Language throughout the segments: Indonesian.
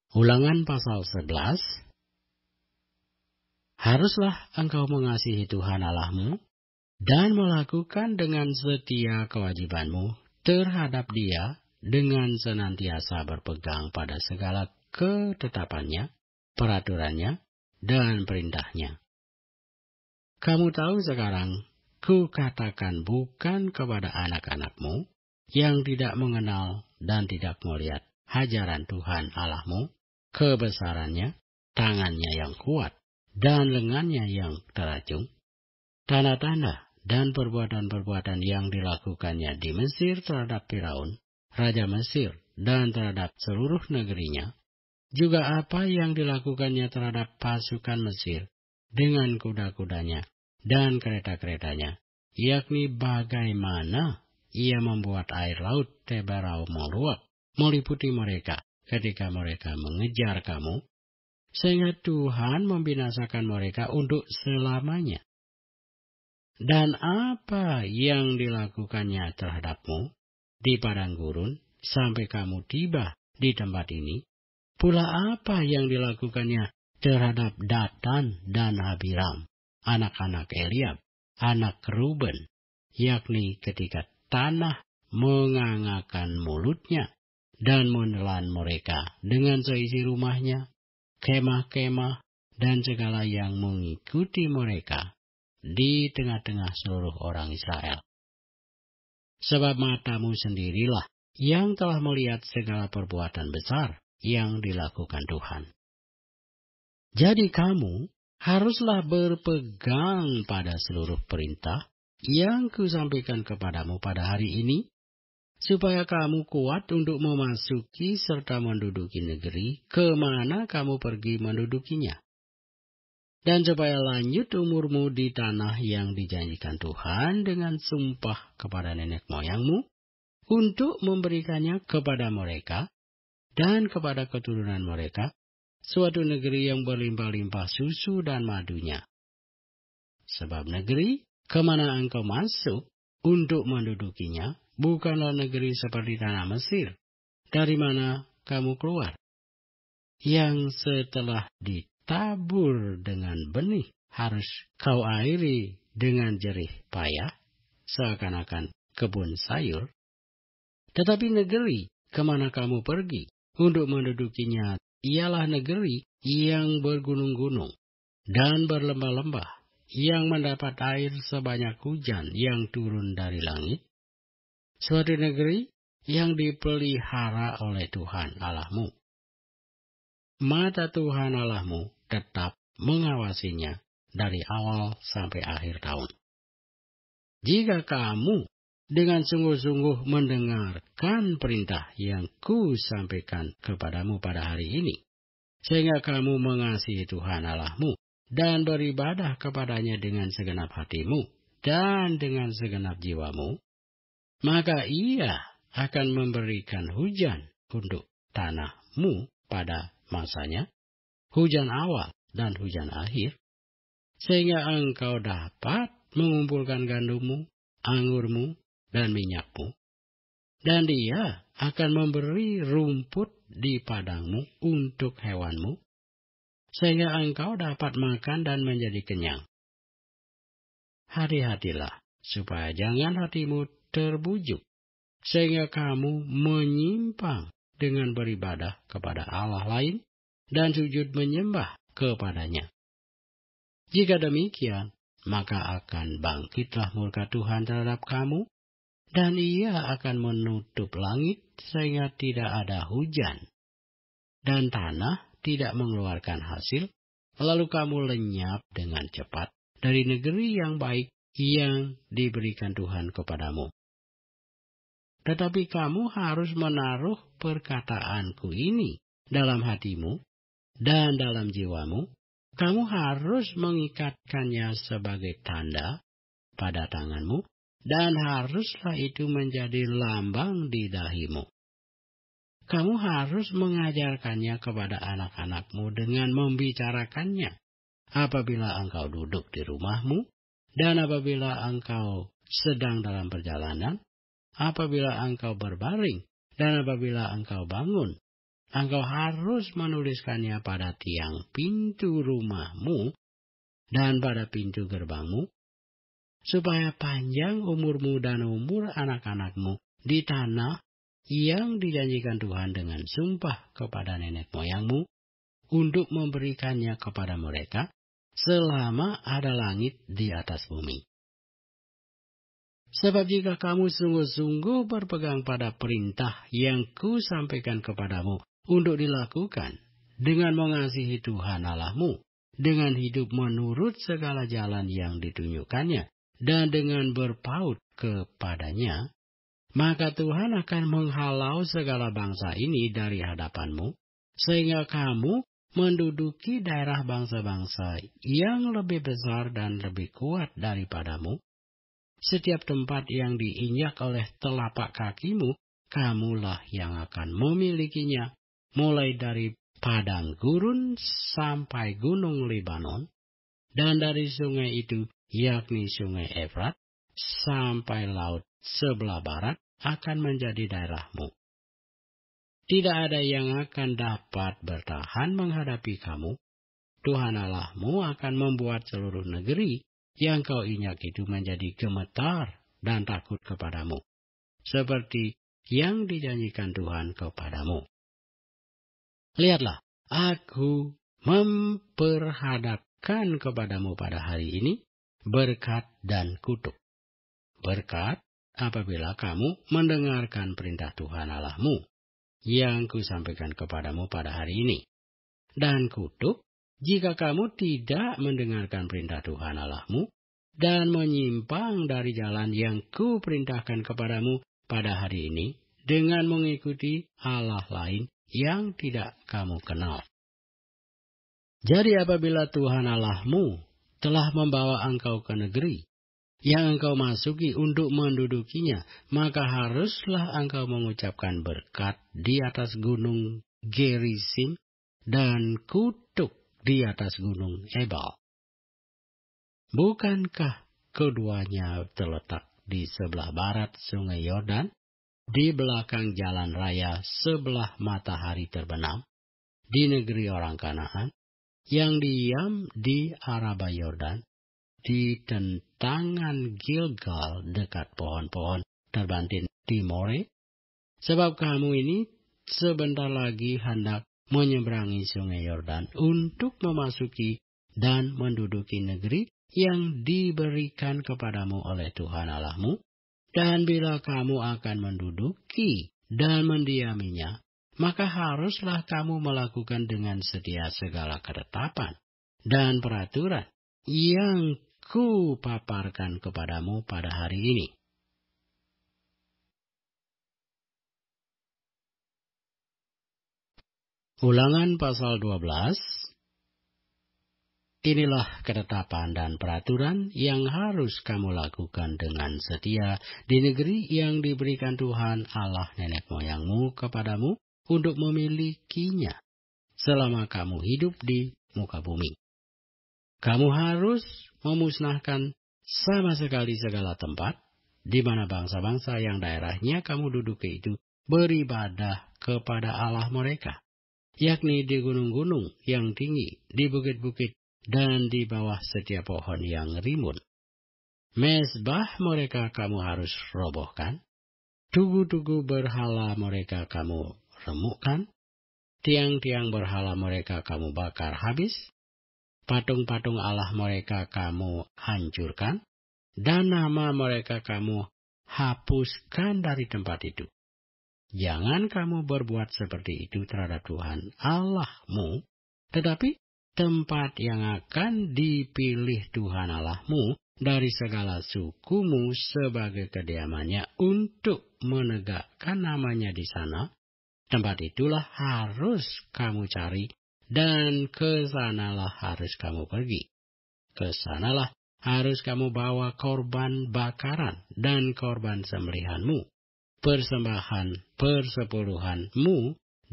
Ulangan pasal 11. Haruslah engkau mengasihi Tuhan Allahmu dan melakukan dengan setia kewajibanmu terhadap Dia dengan senantiasa berpegang pada segala ketetapannya, peraturannya, dan perintahnya. Kamu tahu sekarang, ku katakan bukan kepada anak-anakmu yang tidak mengenal dan tidak melihat ajaran Tuhan Allahmu, kebesarannya, tangannya yang kuat, dan lengannya yang teracung, tanda-tanda dan perbuatan-perbuatan yang dilakukannya di Mesir terhadap Firaun, Raja Mesir, dan terhadap seluruh negerinya, juga apa yang dilakukannya terhadap pasukan Mesir dengan kuda-kudanya dan kereta-keretanya, yakni bagaimana ia membuat air laut Teberau meluap, meliputi mereka ketika mereka mengejar kamu, sehingga Tuhan membinasakan mereka untuk selamanya. Dan apa yang dilakukannya terhadapmu di padang gurun sampai kamu tiba di tempat ini, pula apa yang dilakukannya terhadap Datan dan Abiram, anak-anak Eliab, anak Ruben, yakni ketika tanah mengangakan mulutnya dan menelan mereka dengan seisi rumahnya, kemah-kemah, dan segala yang mengikuti mereka di tengah-tengah seluruh orang Israel. Sebab matamu sendirilah yang telah melihat segala perbuatan besar yang dilakukan Tuhan. Jadi kamu haruslah berpegang pada seluruh perintah yang kusampaikan kepadamu pada hari ini, supaya kamu kuat untuk memasuki serta menduduki negeri kemana kamu pergi mendudukinya. Dan supaya lanjut umurmu di tanah yang dijanjikan Tuhan dengan sumpah kepada nenek moyangmu, untuk memberikannya kepada mereka dan kepada keturunan mereka, suatu negeri yang berlimpah-limpah susu dan madunya. Sebab negeri kemana engkau masuk untuk mendudukinya, bukanlah negeri seperti tanah Mesir, dari mana kamu keluar, yang setelah ditabur dengan benih harus kau airi dengan jerih payah, seakan-akan kebun sayur. Tetapi negeri kemana kamu pergi untuk mendudukinya ialah negeri yang bergunung-gunung dan berlembah-lembah, yang mendapat air sebanyak hujan yang turun dari langit, suatu negeri yang dipelihara oleh Tuhan Allahmu. Mata Tuhan Allahmu tetap mengawasinya dari awal sampai akhir tahun. Jika kamu dengan sungguh-sungguh mendengarkan perintah yang ku sampaikan kepadamu pada hari ini, sehingga kamu mengasihi Tuhan Allahmu dan beribadah kepadanya dengan segenap hatimu dan dengan segenap jiwamu, maka Ia akan memberikan hujan untuk tanahmu pada masanya, hujan awal dan hujan akhir, sehingga engkau dapat mengumpulkan gandummu, anggurmu, dan minyakmu. Dan Dia akan memberi rumput di padangmu untuk hewanmu, sehingga engkau dapat makan dan menjadi kenyang. Hati-hatilah, supaya jangan hatimu terbujuk, sehingga kamu menyimpang dengan beribadah kepada Allah lain dan sujud menyembah kepadanya. Jika demikian, maka akan bangkitlah murka Tuhan terhadap kamu, dan Ia akan menutup langit sehingga tidak ada hujan, dan tanah tidak mengeluarkan hasil, lalu kamu lenyap dengan cepat dari negeri yang baik yang diberikan Tuhan kepadamu. Tetapi kamu harus menaruh perkataanku ini dalam hatimu dan dalam jiwamu. Kamu harus mengikatkannya sebagai tanda pada tanganmu, dan haruslah itu menjadi lambang di dahimu. Kamu harus mengajarkannya kepada anak-anakmu dengan membicarakannya apabila engkau duduk di rumahmu, dan apabila engkau sedang dalam perjalanan, apabila engkau berbaring, dan apabila engkau bangun, engkau harus menuliskannya pada tiang pintu rumahmu dan pada pintu gerbangmu, supaya panjang umurmu dan umur anak-anakmu di tanah yang dijanjikan Tuhan dengan sumpah kepada nenek moyangmu untuk memberikannya kepada mereka selama ada langit di atas bumi. Sebab jika kamu sungguh-sungguh berpegang pada perintah yang kusampaikan kepadamu untuk dilakukan dengan mengasihi Tuhan Allahmu, dengan hidup menurut segala jalan yang ditunjukkannya, dan dengan berpaut kepadanya, maka Tuhan akan menghalau segala bangsa ini dari hadapanmu, sehingga kamu menduduki daerah bangsa-bangsa yang lebih besar dan lebih kuat daripadamu. Setiap tempat yang diinjak oleh telapak kakimu, kamulah yang akan memilikinya, mulai dari padang gurun sampai gunung Libanon, dan dari sungai itu, yakni sungai Efrat, sampai laut sebelah barat akan menjadi daerahmu. Tidak ada yang akan dapat bertahan menghadapi kamu. Tuhan Allahmu akan membuat seluruh negeri yang kau injak itu menjadi gemetar dan takut kepadamu, seperti yang dijanjikan Tuhan kepadamu. Lihatlah, aku memperhadapkan kepadamu pada hari ini berkat dan kutuk. Berkat apabila kamu mendengarkan perintah Tuhan Allahmu yang kusampaikan kepadamu pada hari ini. Dan kutuk jika kamu tidak mendengarkan perintah Tuhan Allahmu dan menyimpang dari jalan yang kuperintahkan kepadamu pada hari ini dengan mengikuti Allah lain yang tidak kamu kenal. Jadi apabila Tuhan Allahmu telah membawa engkau ke negeri yang engkau masuki untuk mendudukinya, maka haruslah engkau mengucapkan berkat di atas gunung Gerizim dan kutuk di atas gunung Ebal. Bukankah keduanya terletak di sebelah barat sungai Yordan, di belakang jalan raya sebelah matahari terbenam, di negeri orang Kanaan, yang diam di Araba Yordan, di tentangan Gilgal dekat pohon-pohon terbantin di More? Sebab kamu ini sebentar lagi hendak menyeberangi sungai Yordan untuk memasuki dan menduduki negeri yang diberikan kepadamu oleh Tuhan Allahmu. Dan bila kamu akan menduduki dan mendiaminya, maka haruslah kamu melakukan dengan setia segala ketetapan dan peraturan yang kupaparkan kepadamu pada hari ini. Ulangan pasal 12. Inilah ketetapan dan peraturan yang harus kamu lakukan dengan setia di negeri yang diberikan Tuhan Allah nenek moyangmu kepadamu untuk memilikinya selama kamu hidup di muka bumi. Kamu harus memusnahkan sama sekali segala tempat di mana bangsa-bangsa yang daerahnya kamu duduki itu beribadah kepada Allah mereka, yakni di gunung-gunung yang tinggi, di bukit-bukit, dan di bawah setiap pohon yang rimbun. Mezbah mereka kamu harus robohkan, tugu-tugu berhala mereka kamu remukkan, tiang-tiang berhala mereka kamu bakar habis, patung-patung Allah mereka kamu hancurkan, dan nama mereka kamu hapuskan dari tempat itu. Jangan kamu berbuat seperti itu terhadap Tuhan Allahmu, tetapi tempat yang akan dipilih Tuhan Allahmu dari segala sukumu sebagai kediamannya untuk menegakkan namanya di sana, tempat itulah harus kamu cari dan ke sanalah harus kamu pergi. Ke sanalah harus kamu bawa korban bakaran dan korban sembelihanmu, persembahan persepuluhanmu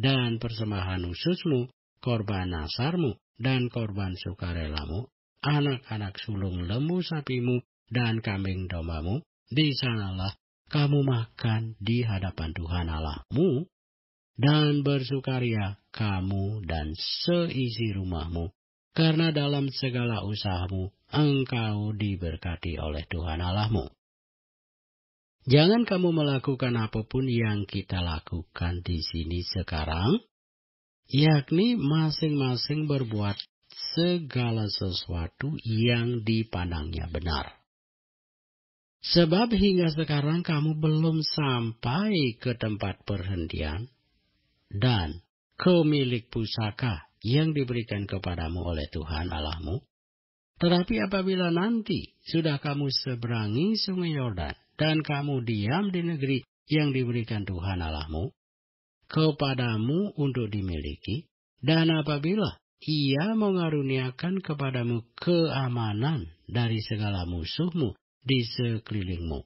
dan persembahan khususmu, korban nasarmu dan korban sukarelamu, anak-anak sulung lembu sapimu dan kambing dombamu. Di sanalah kamu makan di hadapan Tuhan Allahmu dan bersukaria kamu dan seisi rumahmu, karena dalam segala usahamu engkau diberkati oleh Tuhan Allahmu. Jangan kamu melakukan apapun yang kita lakukan di sini sekarang, yakni masing-masing berbuat segala sesuatu yang dipandangnya benar. Sebab hingga sekarang kamu belum sampai ke tempat perhentian dan ke milik pusaka yang diberikan kepadamu oleh Tuhan Allahmu. Tetapi apabila nanti sudah kamu seberangi sungai Yordan dan kamu diam di negeri yang diberikan Tuhan Allahmu kepadamu untuk dimiliki, dan apabila Ia mengaruniakan kepadamu keamanan dari segala musuhmu di sekelilingmu,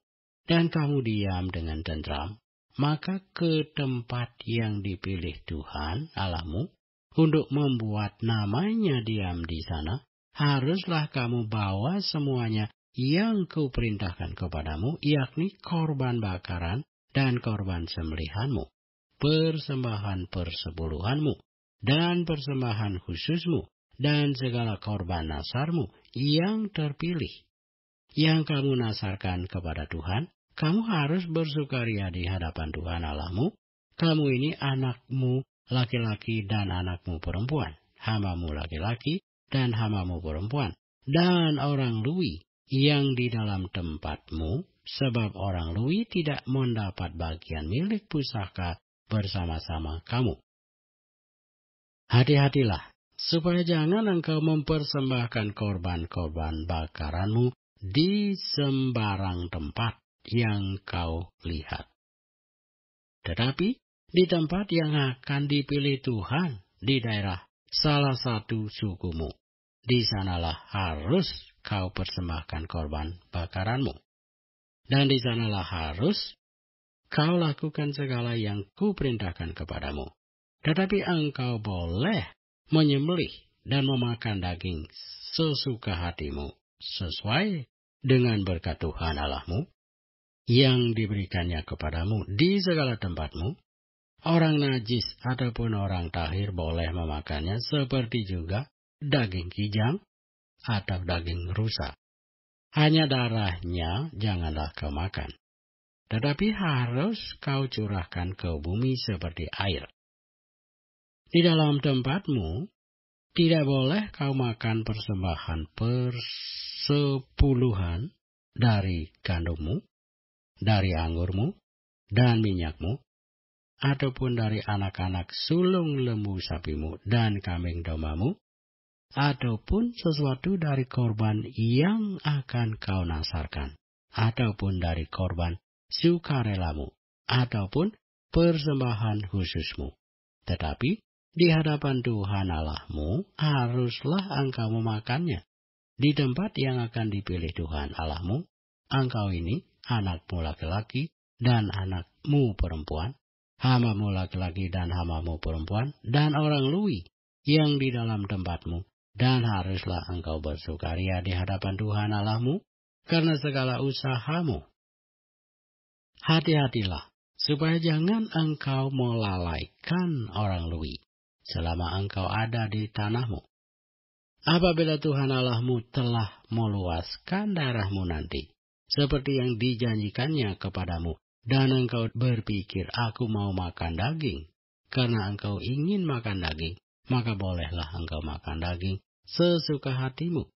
dan kamu diam dengan tentram, maka ke tempat yang dipilih Tuhan Allahmu untuk membuat namanya diam di sana, haruslah kamu bawa semuanya yang kuperintahkan kepadamu, yakni korban bakaran dan korban sembelihanmu, persembahan persepuluhanmu, dan persembahan khususmu, dan segala korban nasarmu yang terpilih, yang kamu nasarkan kepada Tuhan. Kamu harus bersukaria di hadapan Tuhan Allahmu. Kamu ini anakmu laki-laki dan anakmu perempuan, hamamu laki-laki dan hamamu perempuan, dan orang Lewi yang di dalam tempatmu, sebab orang Lewi tidak mendapat bagian milik pusaka bersama-sama kamu. Hati-hatilah, supaya jangan engkau mempersembahkan korban-korban bakaranmu di sembarang tempat yang kau lihat. Tetapi di tempat yang akan dipilih Tuhan di daerah salah satu sukumu, di sanalah harus kau persembahkan korban bakaranmu. Dan di sanalah harus kau lakukan segala yang kuperintahkan kepadamu. Tetapi engkau boleh menyembelih dan memakan daging sesuka hatimu, sesuai dengan berkat Tuhan Allahmu yang diberikannya kepadamu di segala tempatmu. Orang najis ataupun orang tahir boleh memakannya, seperti juga daging kijang atau daging rusa. Hanya darahnya janganlah kau makan, tetapi harus kau curahkan ke bumi seperti air. Di dalam tempatmu tidak boleh kau makan persembahan persepuluhan dari gandummu, dari anggurmu, dan minyakmu, ataupun dari anak-anak sulung lembu sapimu dan kambing dombamu, ataupun sesuatu dari korban yang akan kau nasarkan, ataupun dari korban sukarelamu, ataupun persembahan khususmu. Tetapi di hadapan Tuhan Allahmu haruslah engkau memakannya di tempat yang akan dipilih Tuhan Allahmu. Engkau ini anakmu laki-laki dan anakmu perempuan, hamamu laki-laki dan hamamu perempuan, dan orang Lewi yang di dalam tempatmu, dan haruslah engkau bersukaria di hadapan Tuhan Allahmu karena segala usahamu. Hati-hatilah, supaya jangan engkau melalaikan orang Lewi selama engkau ada di tanahmu. Apabila Tuhan Allahmu telah meluaskan daerahmu nanti, seperti yang dijanjikannya kepadamu, dan engkau berpikir, aku mau makan daging, karena engkau ingin makan daging, maka bolehlah engkau makan daging sesuka hatimu.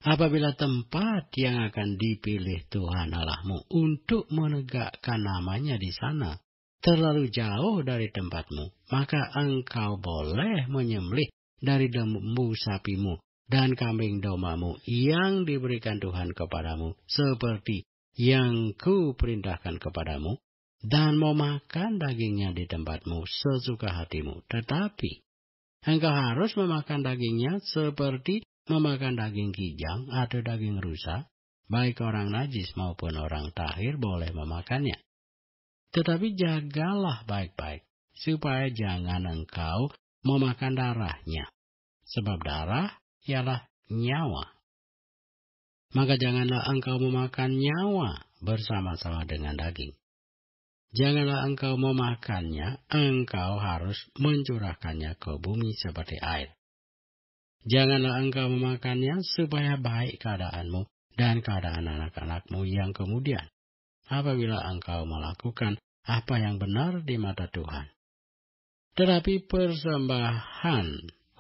Apabila tempat yang akan dipilih Tuhan Allahmu untuk menegakkan namanya di sana terlalu jauh dari tempatmu, maka engkau boleh menyembelih dari lembu sapimu dan kambing dombamu yang diberikan Tuhan kepadamu, seperti yang kuperintahkan kepadamu, dan memakan dagingnya di tempatmu sesuka hatimu. Tetapi engkau harus memakan dagingnya seperti memakan daging kijang atau daging rusa, baik orang najis maupun orang tahir boleh memakannya. Tetapi jagalah baik-baik, supaya jangan engkau memakan darahnya, sebab darah ialah nyawa. Maka janganlah engkau memakan nyawa bersama-sama dengan daging. Janganlah engkau memakannya, engkau harus mencurahkannya ke bumi seperti air. Janganlah engkau memakannya supaya baik keadaanmu dan keadaan anak-anakmu yang kemudian, apabila engkau melakukan apa yang benar di mata Tuhan. Tetapi persembahan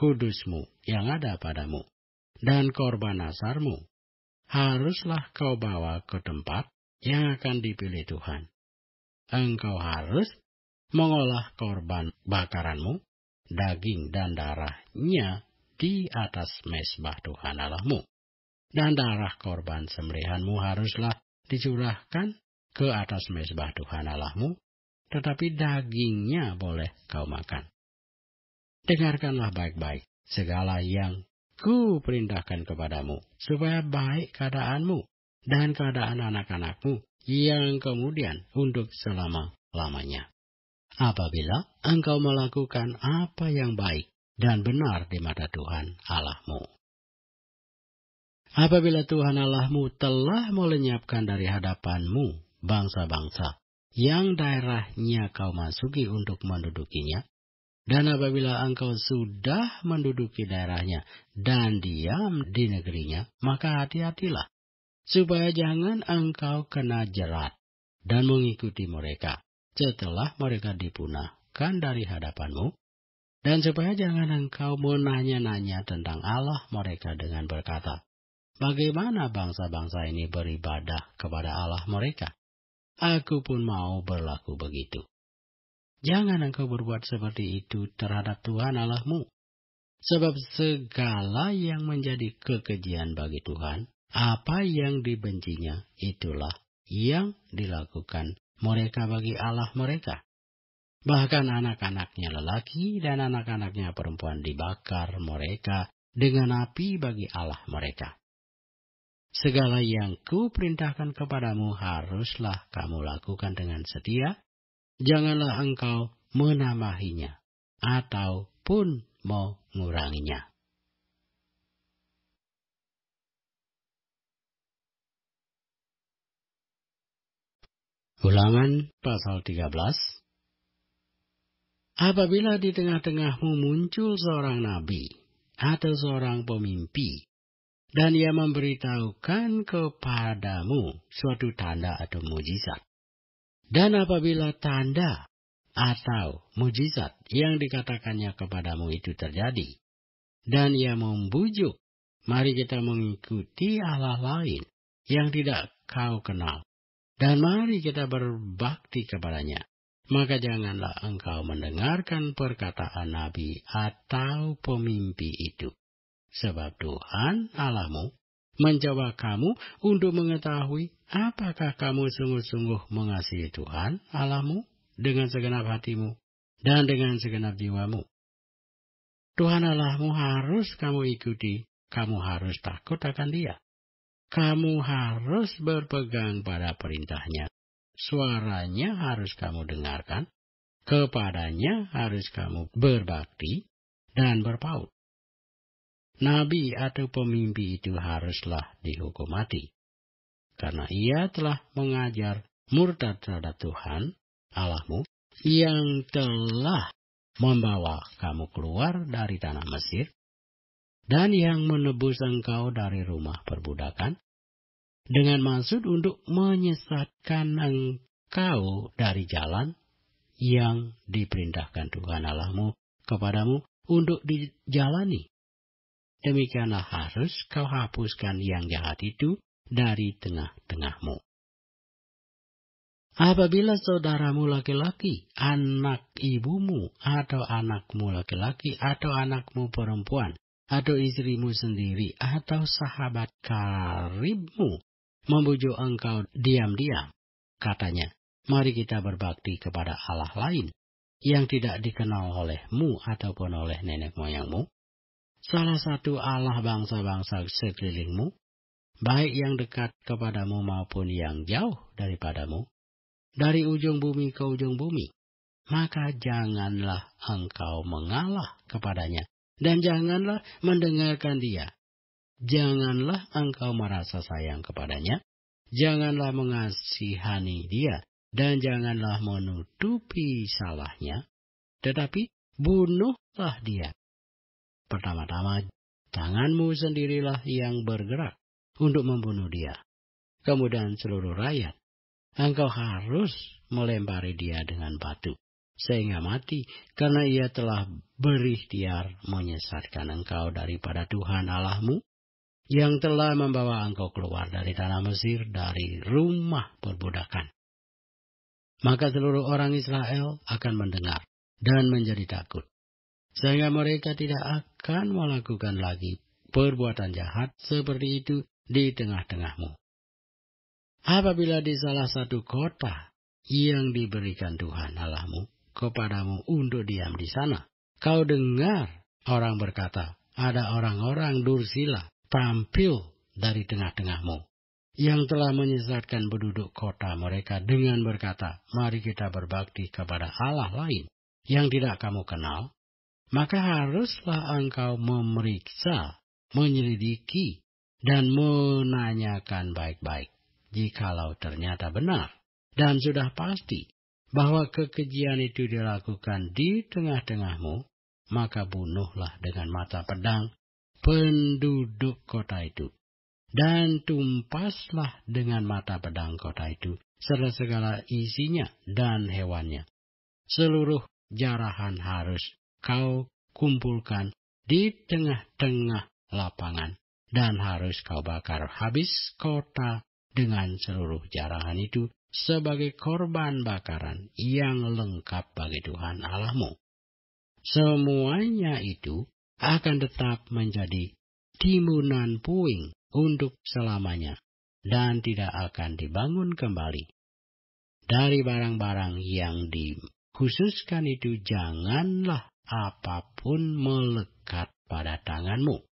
kudusmu yang ada padamu dan korban nasarmu haruslah kau bawa ke tempat yang akan dipilih Tuhan. Engkau harus mengolah korban bakaranmu, daging dan darahnya di atas mezbah Tuhan Allahmu. Dan darah korban sembelihanmu haruslah dicurahkan ke atas mezbah Tuhan Allahmu, tetapi dagingnya boleh kau makan. Dengarkanlah baik-baik segala yang ku perintahkan kepadamu, supaya baik keadaanmu dan keadaan anak-anakmu yang kemudian untuk selama-lamanya. Apabila engkau melakukan apa yang baik dan benar di mata Tuhan Allahmu. Apabila Tuhan Allahmu telah melenyapkan dari hadapanmu bangsa-bangsa yang daerahnya kau masuki untuk mendudukinya, dan apabila engkau sudah menduduki daerahnya dan diam di negerinya, maka hati-hatilah, supaya jangan engkau kena jerat dan mengikuti mereka setelah mereka dipunahkan dari hadapanmu, dan supaya jangan engkau menanya-nanya tentang Allah mereka dengan berkata, bagaimana bangsa-bangsa ini beribadah kepada Allah mereka? Aku pun mau berlaku begitu. Jangan engkau berbuat seperti itu terhadap Tuhan Allahmu. Sebab segala yang menjadi kekejian bagi Tuhan, apa yang dibencinya, itulah yang dilakukan mereka bagi Allah mereka. Bahkan anak-anaknya lelaki dan anak-anaknya perempuan dibakar mereka dengan api bagi Allah mereka. Segala yang ku perintahkan kepadamu haruslah kamu lakukan dengan setia. Janganlah engkau menambahinya ataupun menguranginya. Ulangan pasal 13. Apabila di tengah-tengahmu muncul seorang nabi atau seorang pemimpi, dan ia memberitahukan kepadamu suatu tanda atau mujizat, dan apabila tanda atau mujizat yang dikatakannya kepadamu itu terjadi, dan ia membujuk, mari kita mengikuti Allah lain yang tidak kau kenal, dan mari kita berbakti kepadanya. Maka janganlah engkau mendengarkan perkataan nabi atau pemimpi itu. Sebab Tuhan Allahmu mencoba kamu untuk mengetahui apakah kamu sungguh-sungguh mengasihi Tuhan Allahmu dengan segenap hatimu dan dengan segenap jiwamu. Tuhan Allahmu harus kamu ikuti, kamu harus takut akan Dia. Kamu harus berpegang pada perintahnya. Suaranya harus kamu dengarkan, kepadanya harus kamu berbakti dan berpaut. Nabi atau pemimpi itu haruslah dihukum mati, karena ia telah mengajar murtad terhadap Tuhan Allahmu yang telah membawa kamu keluar dari tanah Mesir, dan yang menebus engkau dari rumah perbudakan, dengan maksud untuk menyesatkan engkau dari jalan yang diperintahkan Tuhan Allahmu kepadamu untuk dijalani. Demikianlah harus kau hapuskan yang jahat itu dari tengah-tengahmu. Apabila saudaramu laki-laki, anak ibumu, atau anakmu laki-laki, atau anakmu perempuan, atau istrimu sendiri, atau sahabat karibmu, membujuk engkau diam-diam, katanya, mari kita berbakti kepada Allah lain, yang tidak dikenal olehmu ataupun oleh nenek moyangmu, salah satu Allah bangsa-bangsa sekelilingmu, baik yang dekat kepadamu maupun yang jauh daripadamu, dari ujung bumi ke ujung bumi, maka janganlah engkau mengalah kepadanya, dan janganlah mendengarkan dia. Janganlah engkau merasa sayang kepadanya, janganlah mengasihani dia, dan janganlah menutupi salahnya, tetapi bunuhlah dia. Pertama-tama, tanganmu sendirilah yang bergerak untuk membunuh dia. Kemudian seluruh rakyat, engkau harus melempari dia dengan batu, sehingga mati, karena ia telah berikhtiar menyesatkan engkau daripada Tuhan Allahmu, yang telah membawa engkau keluar dari tanah Mesir, dari rumah perbudakan. Maka seluruh orang Israel akan mendengar dan menjadi takut, sehingga mereka tidak akan melakukan lagi perbuatan jahat seperti itu di tengah-tengahmu. Apabila di salah satu kota yang diberikan Tuhan Allahmu kepadamu untuk diam di sana, kau dengar orang berkata, ada orang-orang dursila tampil dari tengah-tengahmu, yang telah menyesatkan penduduk kota mereka dengan berkata, mari kita berbakti kepada Allah lain yang tidak kamu kenal, maka haruslah engkau memeriksa, menyelidiki, dan menanyakan baik-baik. Jikalau ternyata benar dan sudah pasti bahwa kekejian itu dilakukan di tengah-tengahmu, maka bunuhlah dengan mata pedang penduduk kota itu. Dan tumpaslah dengan mata pedang kota itu serta segala isinya dan hewannya. Seluruh jarahan harus kau kumpulkan di tengah-tengah lapangan, dan harus kau bakar habis kota dengan seluruh jarahan itu sebagai korban bakaran yang lengkap bagi Tuhan Allahmu. Semuanya itu akan tetap menjadi timunan puing untuk selamanya, dan tidak akan dibangun kembali. Dari barang-barang yang dikhususkan itu janganlah apapun melekat pada tanganmu,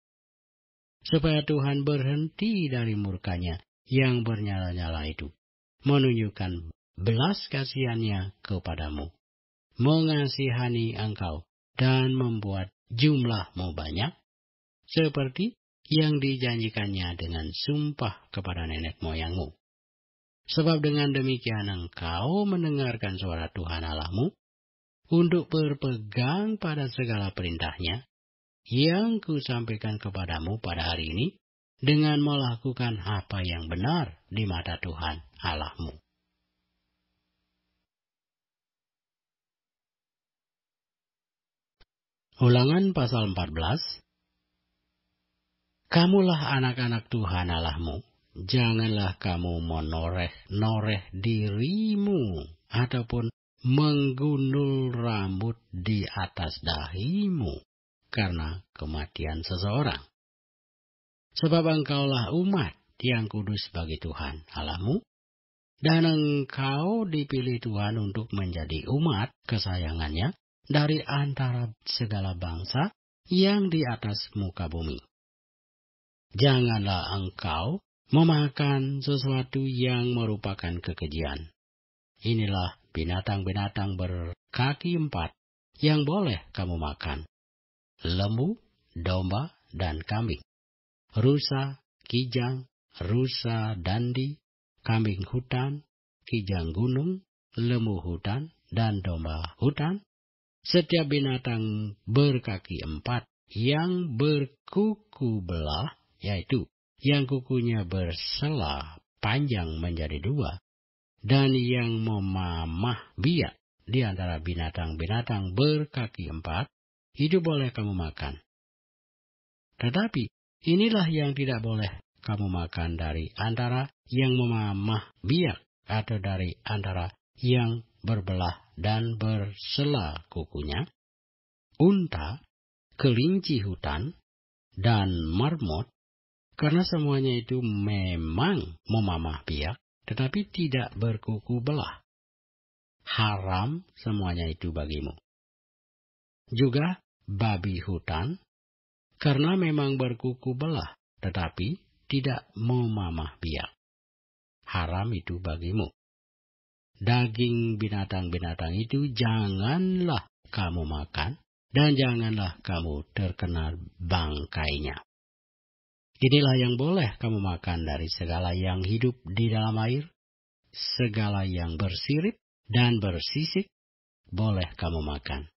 supaya Tuhan berhenti dari murkanya yang bernyala-nyala itu, menunjukkan belas kasihannya kepadamu, mengasihani engkau, dan membuat jumlahmu banyak, seperti yang dijanjikannya dengan sumpah kepada nenek moyangmu. Sebab dengan demikian engkau mendengarkan suara Tuhan Allahmu untuk berpegang pada segala perintahnya yang kusampaikan kepadamu pada hari ini, dengan melakukan apa yang benar di mata Tuhan Allahmu. Ulangan pasal 14. Kamulah anak-anak Tuhan Allahmu, janganlah kamu menoreh-noreh dirimu, ataupun menggundul rambut di atas dahimu, karena kematian seseorang. Sebab engkaulah umat yang kudus bagi Tuhan Allahmu, dan engkau dipilih Tuhan untuk menjadi umat kesayangannya dari antara segala bangsa yang di atas muka bumi. Janganlah engkau memakan sesuatu yang merupakan kekejian. Inilah binatang-binatang berkaki 4 yang boleh kamu makan: lembu, domba, dan kambing, rusa, kijang, rusa dandi, kambing hutan, kijang gunung, lembu hutan, dan domba hutan. Setiap binatang berkaki 4 yang berkuku belah, yaitu yang kukunya bersela panjang menjadi 2, dan yang memamah biak di antara binatang-binatang berkaki 4, itu boleh kamu makan. Tetapi inilah yang tidak boleh kamu makan dari antara yang memamah biak, atau dari antara yang berbelah dan bersela kukunya: unta, kelinci hutan, dan marmot, karena semuanya itu memang memamah biak, tetapi tidak berkuku belah. Haram semuanya itu bagimu. Juga babi hutan, karena memang berkuku belah, tetapi tidak memamah biak. Haram itu bagimu. Daging binatang-binatang itu janganlah kamu makan, dan janganlah kamu terkena bangkainya. Inilah yang boleh kamu makan dari segala yang hidup di dalam air, segala yang bersirip dan bersisik boleh kamu makan.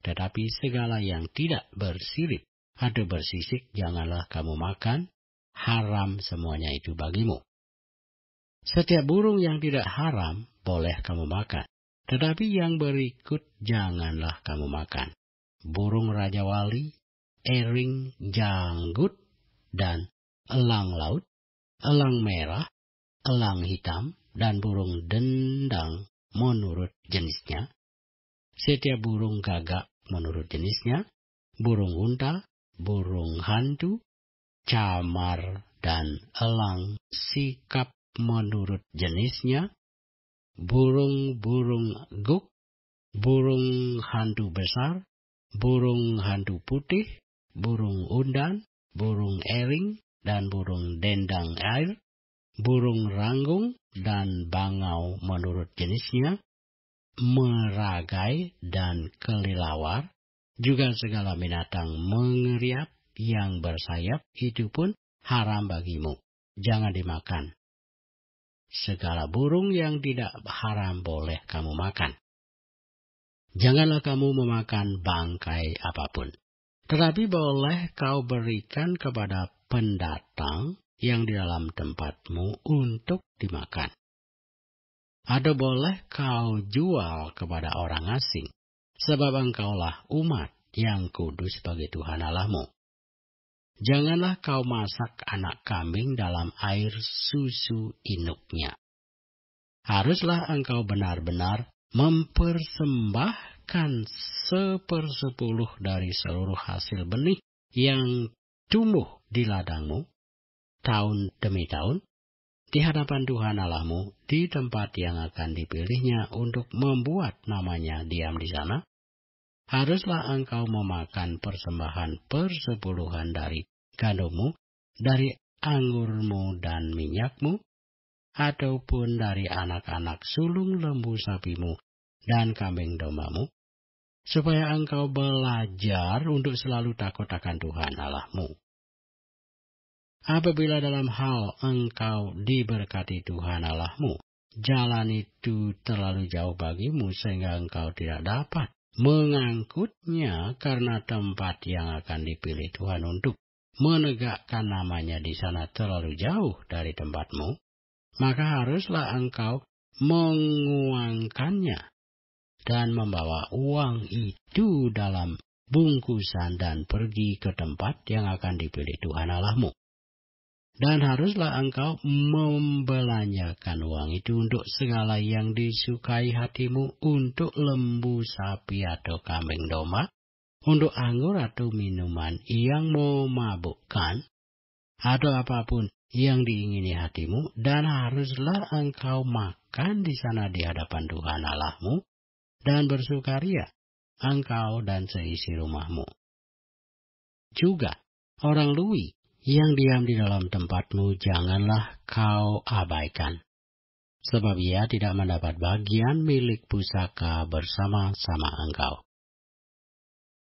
Tetapi segala yang tidak bersirip atau bersisik janganlah kamu makan, haram semuanya itu bagimu. Setiap burung yang tidak haram boleh kamu makan, tetapi yang berikut janganlah kamu makan. Burung rajawali, ering, janggut, dan elang laut, elang merah, elang hitam, dan burung dendang menurut jenisnya. Setiap burung gagak menurut jenisnya, burung unta, burung hantu, camar, dan elang sikap menurut jenisnya, burung-burung guk, burung hantu besar, burung hantu putih, burung undan, burung ering, dan burung dendang air, burung ranggung, dan bangau menurut jenisnya, meragai dan kelelawar, juga segala binatang mengeriap yang bersayap, itu pun haram bagimu. Jangan dimakan. Segala burung yang tidak haram boleh kamu makan. Janganlah kamu memakan bangkai apapun. Tetapi boleh kau berikan kepada pendatang yang di dalam tempatmu untuk dimakan. Atau boleh kau jual kepada orang asing, sebab engkaulah umat yang kudus bagi Tuhan Allahmu. Janganlah kau masak anak kambing dalam air susu inuknya. Haruslah engkau benar-benar mempersembahkan 1/10 dari seluruh hasil benih yang tumbuh di ladangmu, tahun demi tahun, di hadapan Tuhan Allahmu, di tempat yang akan dipilihnya untuk membuat namanya diam di sana. Haruslah engkau memakan persembahan persepuluhan dari gandummu, dari anggurmu dan minyakmu, ataupun dari anak-anak sulung lembu sapimu dan kambing dombamu, supaya engkau belajar untuk selalu takut akan Tuhan Allahmu. Apabila dalam hal engkau diberkati Tuhan Allahmu, jalan itu terlalu jauh bagimu sehingga engkau tidak dapat mengangkutnya karena tempat yang akan dipilih Tuhan untuk menegakkan namanya di sana terlalu jauh dari tempatmu, maka haruslah engkau menguangkannya dan membawa uang itu dalam bungkusan dan pergi ke tempat yang akan dipilih Tuhan Allahmu. Dan haruslah engkau membelanjakan uang itu untuk segala yang disukai hatimu, untuk lembu, sapi, atau kambing domba, untuk anggur atau minuman yang memabukkan, atau apapun yang diingini hatimu, dan haruslah engkau makan di sana di hadapan Tuhan Allahmu, dan bersukaria, engkau dan seisi rumahmu. Juga, orang luwi yang diam di dalam tempatmu janganlah kau abaikan, sebab ia tidak mendapat bagian milik pusaka bersama-sama engkau.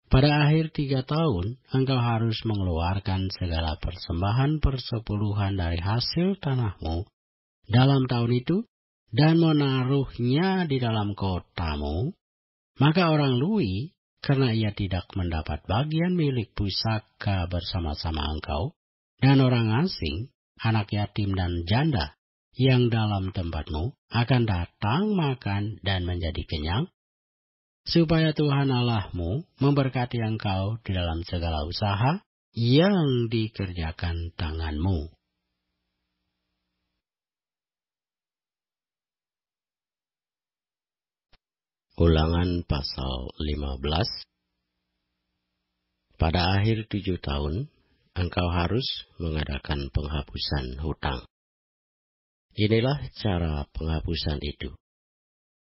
Pada akhir 3 tahun, engkau harus mengeluarkan segala persembahan persepuluhan dari hasil tanahmu dalam tahun itu, dan menaruhnya di dalam kotamu. Maka orang luwi, karena ia tidak mendapat bagian milik pusaka bersama-sama engkau, dan orang asing, anak yatim dan janda, yang dalam tempatmu akan datang makan dan menjadi kenyang, supaya Tuhan Allahmu memberkati engkau di dalam segala usaha yang dikerjakan tanganmu. Ulangan pasal 15. Pada akhir 7 tahun, engkau harus mengadakan penghapusan hutang. Inilah cara penghapusan itu.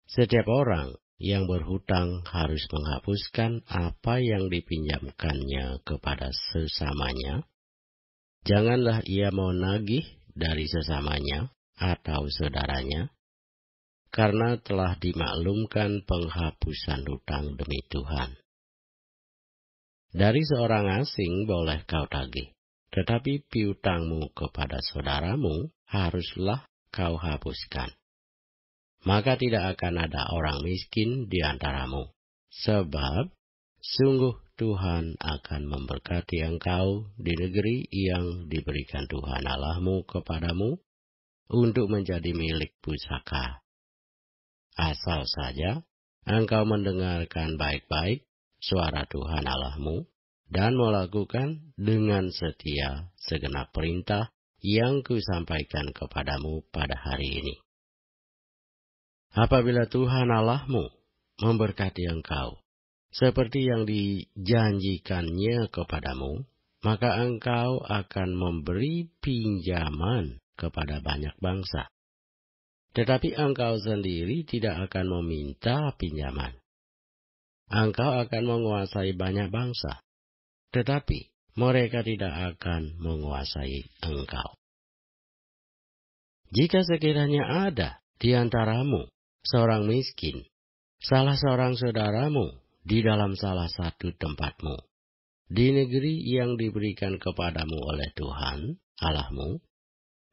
Setiap orang yang berhutang harus menghapuskan apa yang dipinjamkannya kepada sesamanya. Janganlah ia menagih dari sesamanya atau saudaranya, karena telah dimaklumkan penghapusan hutang demi Tuhan. Dari seorang asing boleh kau tagih, tetapi piutangmu kepada saudaramu haruslah kau hapuskan. maka tidak akan ada orang miskin di antaramu. Sebab sungguh Tuhan akan memberkati engkau di negeri yang diberikan Tuhan Allahmu kepadamu untuk menjadi milik pusaka. Asal saja engkau mendengarkan baik-baik suara Tuhan Allahmu dan melakukan dengan setia segenap perintah yang kusampaikan kepadamu pada hari ini. Apabila Tuhan Allahmu memberkati engkau, seperti yang dijanjikannya kepadamu, maka engkau akan memberi pinjaman kepada banyak bangsa. Tetapi engkau sendiri tidak akan meminta pinjaman. Engkau akan menguasai banyak bangsa, tetapi mereka tidak akan menguasai engkau. Jika sekiranya ada di antaramu seorang miskin, salah seorang saudaramu di dalam salah satu tempatmu, di negeri yang diberikan kepadamu oleh Tuhan Allahmu,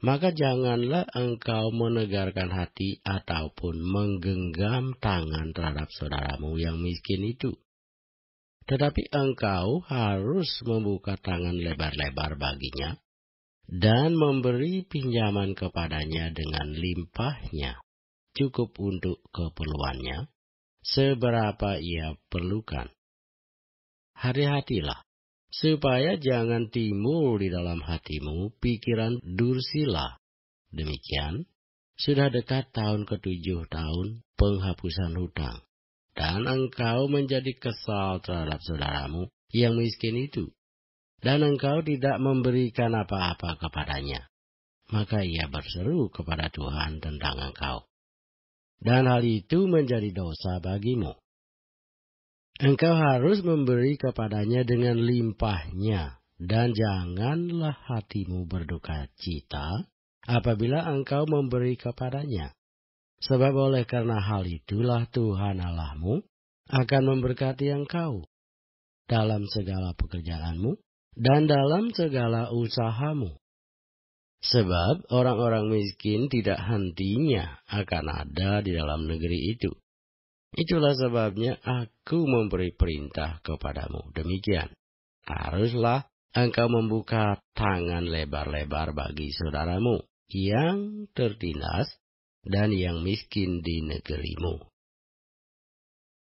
maka janganlah engkau menegarkan hati ataupun menggenggam tangan terhadap saudaramu yang miskin itu. Tetapi engkau harus membuka tangan lebar-lebar baginya dan memberi pinjaman kepadanya dengan limpahnya, cukup untuk keperluannya, seberapa ia perlukan. Hati-hatilah, supaya jangan timbul di dalam hatimu pikiran dursila. Demikian, sudah dekat tahun ke-7 tahun penghapusan hutang, dan engkau menjadi kesal terhadap saudaramu yang miskin itu, dan engkau tidak memberikan apa-apa kepadanya. Maka ia berseru kepada Tuhan tentang engkau, dan hal itu menjadi dosa bagimu. Engkau harus memberi kepadanya dengan limpahnya, dan janganlah hatimu berduka cita apabila engkau memberi kepadanya. Sebab oleh karena hal itulah Tuhan Allahmu akan memberkati engkau dalam segala pekerjaanmu dan dalam segala usahamu. Sebab orang-orang miskin tidak hentinya akan ada di dalam negeri itu. Itulah sebabnya aku memberi perintah kepadamu demikian. Haruslah engkau membuka tangan lebar-lebar bagi saudaramu yang tertindas dan yang miskin di negerimu.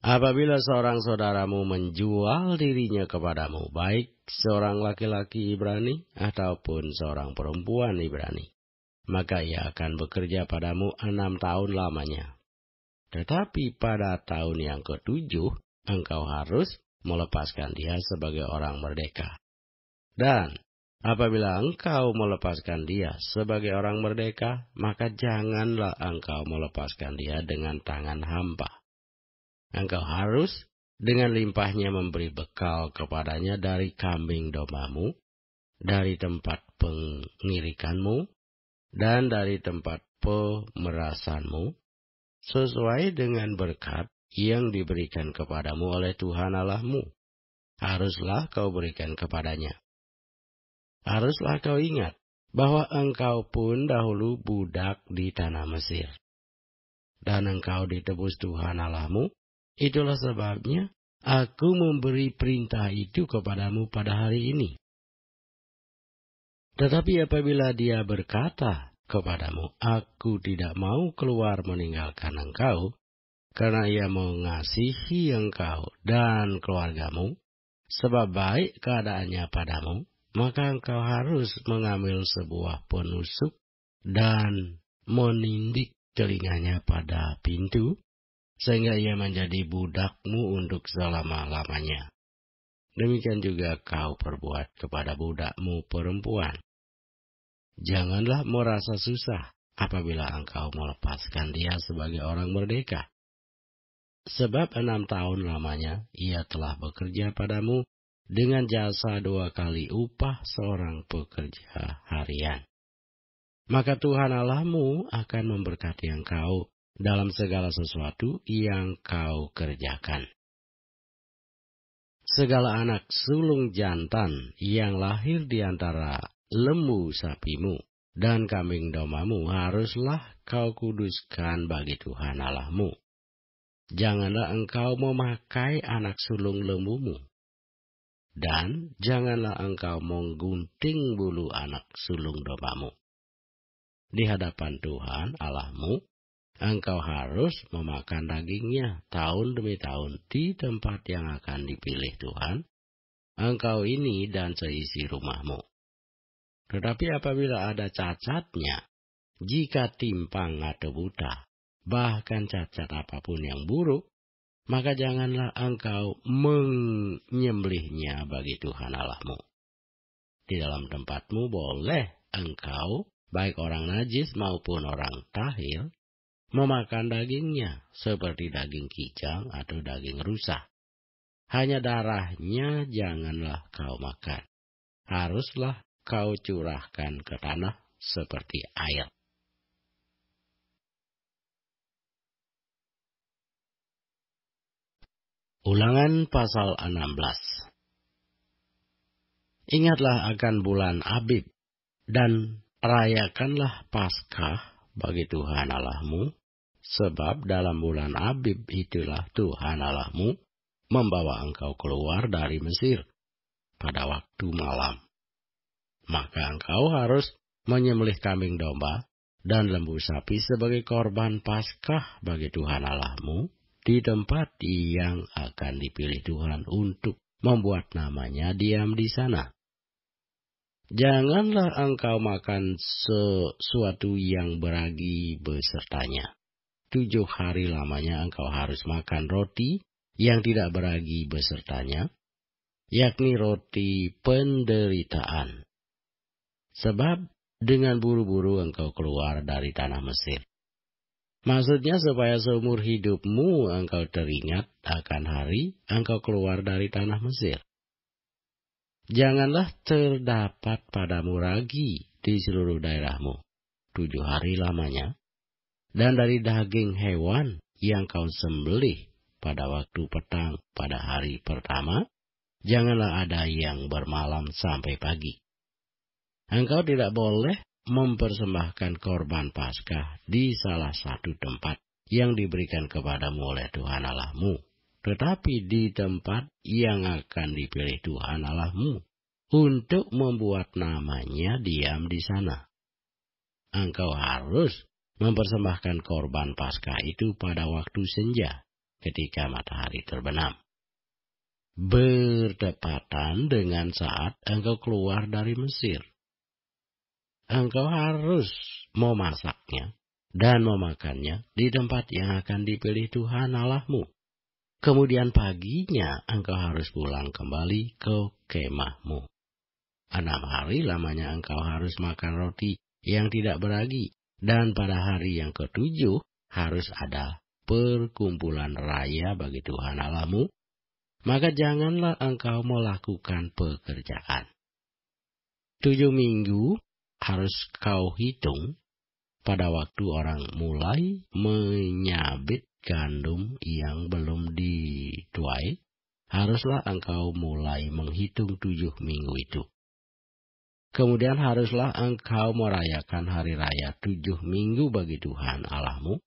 Apabila seorang saudaramu menjual dirinya kepadamu, baik seorang laki-laki Ibrani ataupun seorang perempuan Ibrani, maka ia akan bekerja padamu 6 tahun lamanya. Tetapi pada tahun yang ke-7, engkau harus melepaskan dia sebagai orang merdeka. Dan apabila engkau melepaskan dia sebagai orang merdeka, maka janganlah engkau melepaskan dia dengan tangan hampa. Engkau harus dengan limpahnya memberi bekal kepadanya dari kambing dombamu, dari tempat pengirikanmu, dan dari tempat pemerasanmu, sesuai dengan berkat yang diberikan kepadamu oleh Tuhan Allahmu. Haruslah kau berikan kepadanya. Haruslah kau ingat bahwa engkau pun dahulu budak di tanah Mesir, dan engkau ditebus Tuhan Allahmu. Itulah sebabnya aku memberi perintah itu kepadamu pada hari ini. Tetapi apabila dia berkata kepadamu, aku tidak mau keluar meninggalkan engkau, karena ia mengasihi engkau dan keluargamu, sebab baik keadaannya padamu, maka engkau harus mengambil sebuah penusuk dan menindik telinganya pada pintu, sehingga ia menjadi budakmu untuk selama-lamanya. Demikian juga kau perbuat kepada budakmu perempuan. Janganlah merasa susah apabila engkau melepaskan dia sebagai orang merdeka. Sebab 6 tahun lamanya ia telah bekerja padamu dengan jasa 2 kali upah seorang pekerja harian. Maka Tuhan Allahmu akan memberkati engkau dalam segala sesuatu yang kau kerjakan. Segala anak sulung jantan yang lahir di antara lembu sapimu, dan kambing dombamu haruslah kau kuduskan bagi Tuhan Allahmu. Janganlah engkau memakai anak sulung lembumu, dan janganlah engkau menggunting bulu anak sulung dombamu. Di hadapan Tuhan Allahmu, engkau harus memakan dagingnya tahun demi tahun di tempat yang akan dipilih Tuhan, engkau ini dan seisi rumahmu. Tetapi apabila ada cacatnya, jika timpang atau buta, bahkan cacat apapun yang buruk, maka janganlah engkau menyembelihnya bagi Tuhan Allahmu. Di dalam tempatmu boleh engkau, baik orang najis maupun orang tahir, memakan dagingnya seperti daging kijang atau daging rusa. Hanya darahnya janganlah kau makan. Haruslah kau curahkan ke tanah seperti air. Ulangan pasal 16. Ingatlah akan bulan Abib, dan rayakanlah Paskah bagi Tuhan Allahmu, sebab dalam bulan Abib itulah Tuhan Allahmu membawa engkau keluar dari Mesir pada waktu malam. Maka engkau harus menyembelih kambing domba dan lembu sapi sebagai korban Paskah bagi Tuhan Allahmu di tempat yang akan dipilih Tuhan untuk membuat namanya diam di sana. Janganlah engkau makan sesuatu yang beragi besertanya. 7 hari lamanya engkau harus makan roti yang tidak beragi besertanya, yakni roti penderitaan. Sebab dengan buru-buru engkau keluar dari tanah Mesir. Maksudnya supaya seumur hidupmu engkau teringat akan hari engkau keluar dari tanah Mesir. Janganlah terdapat padamu ragi di seluruh daerahmu 7 hari lamanya. Dan dari daging hewan yang kau sembelih pada waktu petang pada hari pertama, janganlah ada yang bermalam sampai pagi. Engkau tidak boleh mempersembahkan korban Paskah di salah satu tempat yang diberikan kepadamu oleh Tuhan Allahmu, tetapi di tempat yang akan dipilih Tuhan Allahmu untuk membuat namanya diam di sana. Engkau harus mempersembahkan korban Paskah itu pada waktu senja ketika matahari terbenam, bertepatan dengan saat engkau keluar dari Mesir. Engkau harus memasaknya dan memakannya di tempat yang akan dipilih Tuhan Allahmu. Kemudian paginya engkau harus pulang kembali ke kemahmu. 6 hari lamanya engkau harus makan roti yang tidak beragi, dan pada hari yang ke-7 harus ada perkumpulan raya bagi Tuhan Allahmu. Maka janganlah engkau melakukan pekerjaan. 7 minggu harus kau hitung pada waktu orang mulai menyabit gandum yang belum dituai. Haruslah engkau mulai menghitung 7 minggu itu. Kemudian haruslah engkau merayakan hari raya 7 minggu bagi Tuhan Allahmu,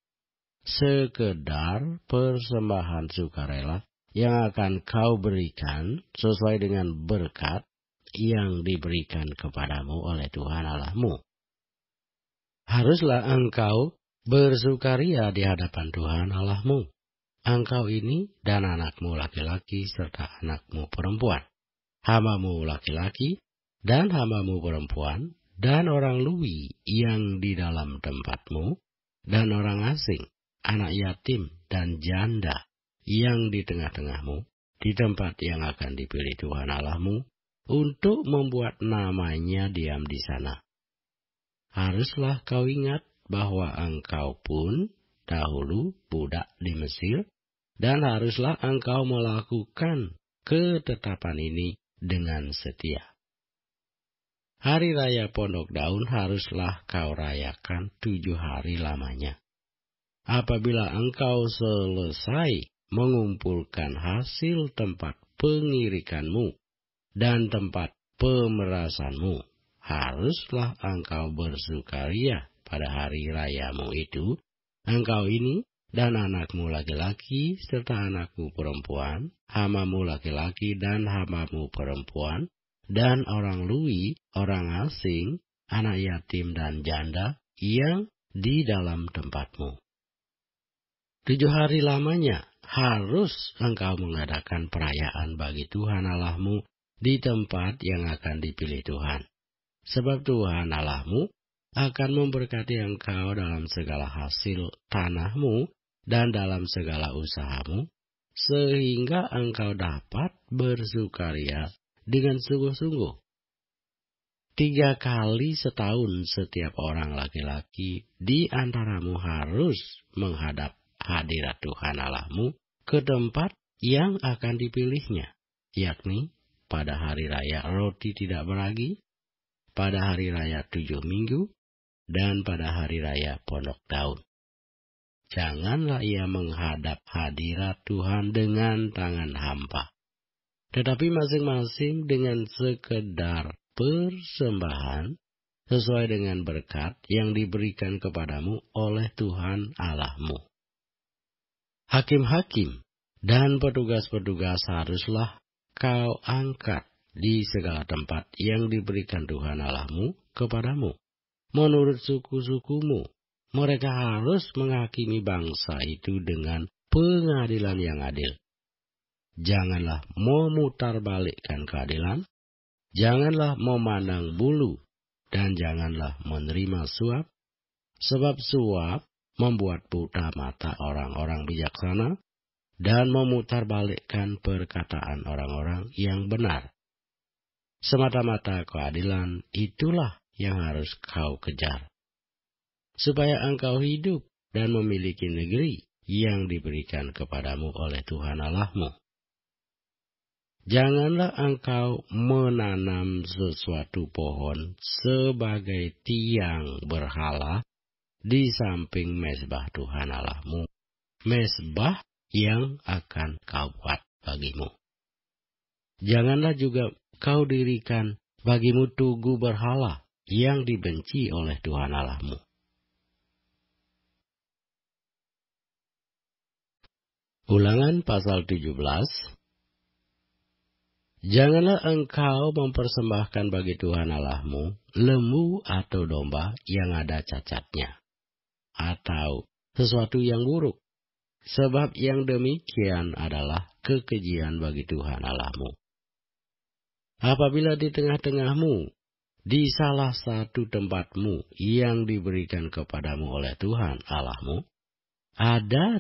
sekedar persembahan sukarela yang akan kau berikan sesuai dengan berkat yang diberikan kepadamu oleh Tuhan Allahmu. Haruslah engkau bersukaria di hadapan Tuhan Allahmu, engkau ini dan anakmu laki-laki serta anakmu perempuan, hamamu laki-laki dan hamamu perempuan, dan orang luwi yang di dalam tempatmu, dan orang asing, anak yatim dan janda yang di tengah-tengahmu, di tempat yang akan dipilih Tuhan Allahmu, untuk membuat namanya diam di sana. Haruslah kau ingat bahwa engkau pun dahulu budak di Mesir, dan haruslah engkau melakukan ketetapan ini dengan setia. Hari raya Pondok Daun haruslah kau rayakan 7 hari lamanya. Apabila engkau selesai mengumpulkan hasil tempat pengirikanmu dan tempat pemerasanmu, haruslah engkau bersukaria pada hari rayamu itu, engkau ini dan anakmu laki-laki serta anakmu perempuan, hamamu laki-laki dan hamamu perempuan, dan orang lui, orang asing, anak yatim dan janda yang di dalam tempatmu. 7 hari lamanya harus engkau mengadakan perayaan bagi Tuhan Allahmu di tempat yang akan dipilih Tuhan. Sebab Tuhan Allahmu akan memberkati engkau dalam segala hasil tanahmu dan dalam segala usahamu, sehingga engkau dapat bersukaria dengan sungguh-sungguh. 3 kali setahun setiap orang laki-laki di antaramu harus menghadap hadirat Tuhan Allahmu ke tempat yang akan dipilihnya, yakni pada hari raya roti tidak beragi, pada hari raya 7 minggu, dan pada hari raya pondok daun. Janganlah ia menghadap hadirat Tuhan dengan tangan hampa, tetapi masing-masing dengan sekedar persembahan sesuai dengan berkat yang diberikan kepadamu oleh Tuhan Allahmu. Hakim-hakim dan petugas-petugas haruslah kau angkat di segala tempat yang diberikan Tuhan Allahmu kepadamu. Menurut suku-sukumu, mereka harus menghakimi bangsa itu dengan pengadilan yang adil. Janganlah memutarbalikkan keadilan, janganlah memandang bulu, dan janganlah menerima suap, sebab suap membuat buta mata orang-orang bijaksana dan memutarbalikkan perkataan orang-orang yang benar. Semata-mata keadilan itulah yang harus kau kejar, supaya engkau hidup dan memiliki negeri yang diberikan kepadamu oleh Tuhan Allahmu. Janganlah engkau menanam sesuatu pohon sebagai tiang berhala di samping mezbah Tuhan Allahmu, mezbah yang akan kau buat bagimu. Janganlah juga kau dirikan bagimu tugu berhala yang dibenci oleh Tuhan Allahmu. Ulangan pasal 17. Janganlah engkau mempersembahkan bagi Tuhan Allahmu lembu atau domba yang ada cacatnya, atau sesuatu yang buruk, sebab yang demikian adalah kekejian bagi Tuhan Allahmu. Apabila di tengah-tengahmu, di salah satu tempatmu yang diberikan kepadamu oleh Tuhan Allahmu,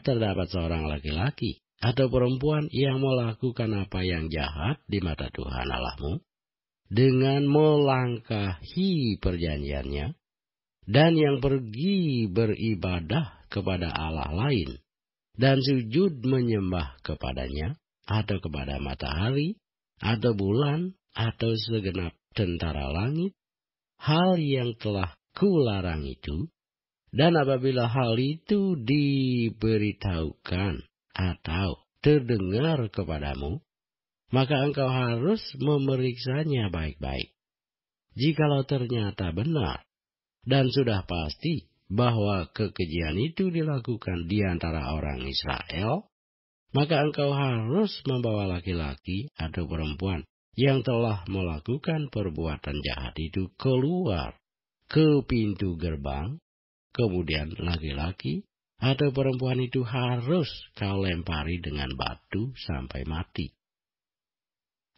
terdapat seorang laki-laki atau perempuan yang melakukan apa yang jahat di mata Tuhan Allahmu, dengan melangkahi perjanjiannya, dan yang pergi beribadah kepada Allah lain, dan sujud menyembah kepadanya, atau kepada matahari, atau bulan, atau segenap tentara langit, hal yang telah kularang itu, dan apabila hal itu diberitahukan atau terdengar kepadamu, maka engkau harus memeriksanya baik-baik. Jikalau ternyata benar dan sudah pasti bahwa kekejian itu dilakukan di antara orang Israel, maka engkau harus membawa laki-laki atau perempuan yang telah melakukan perbuatan jahat itu keluar ke pintu gerbang. Kemudian laki-laki atau perempuan itu harus kau lempari dengan batu sampai mati.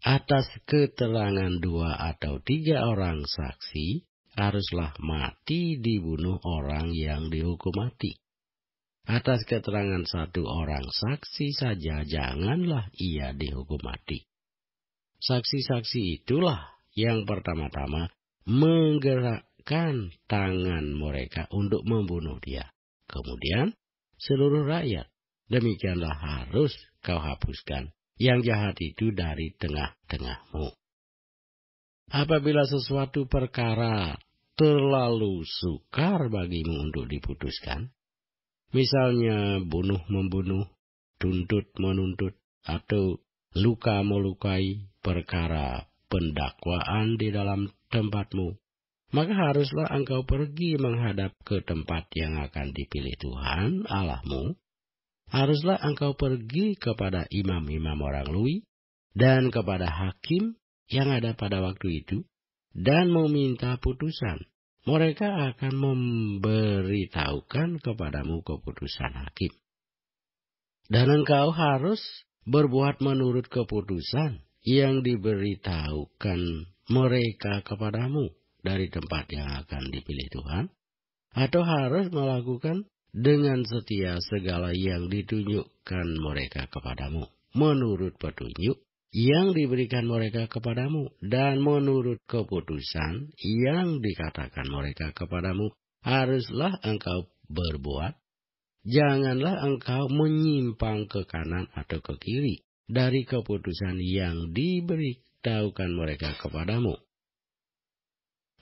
Atas keterangan 2 atau 3 orang saksi, haruslah mati dibunuh orang yang dihukum mati. Atas keterangan 1 orang saksi saja janganlah ia dihukum mati. Saksi-saksi itulah yang pertama-tama menggerakkan tangan mereka untuk membunuh dia. Kemudian seluruh rakyat. Demikianlah harus kau hapuskan yang jahat itu dari tengah-tengahmu. Apabila sesuatu perkara terlalu sukar bagimu untuk diputuskan, misalnya bunuh-membunuh, tuntut-menuntut, atau luka-melukai, perkara pendakwaan di dalam tempatmu, maka haruslah engkau pergi menghadap ke tempat yang akan dipilih Tuhan Allahmu. Haruslah engkau pergi kepada imam-imam orang Lui dan kepada hakim yang ada pada waktu itu, dan meminta putusan. Mereka akan memberitahukan kepadamu keputusan hakim. Dan engkau harus berbuat menurut keputusan yang diberitahukan mereka kepadamu dari tempat yang akan dipilih Tuhan, atau harus melakukan dengan setia segala yang ditunjukkan mereka kepadamu, menurut petunjuk yang diberikan mereka kepadamu, dan menurut keputusan yang dikatakan mereka kepadamu, haruslah engkau berbuat. Janganlah engkau menyimpang ke kanan atau ke kiri dari keputusan yang diberitahukan mereka kepadamu.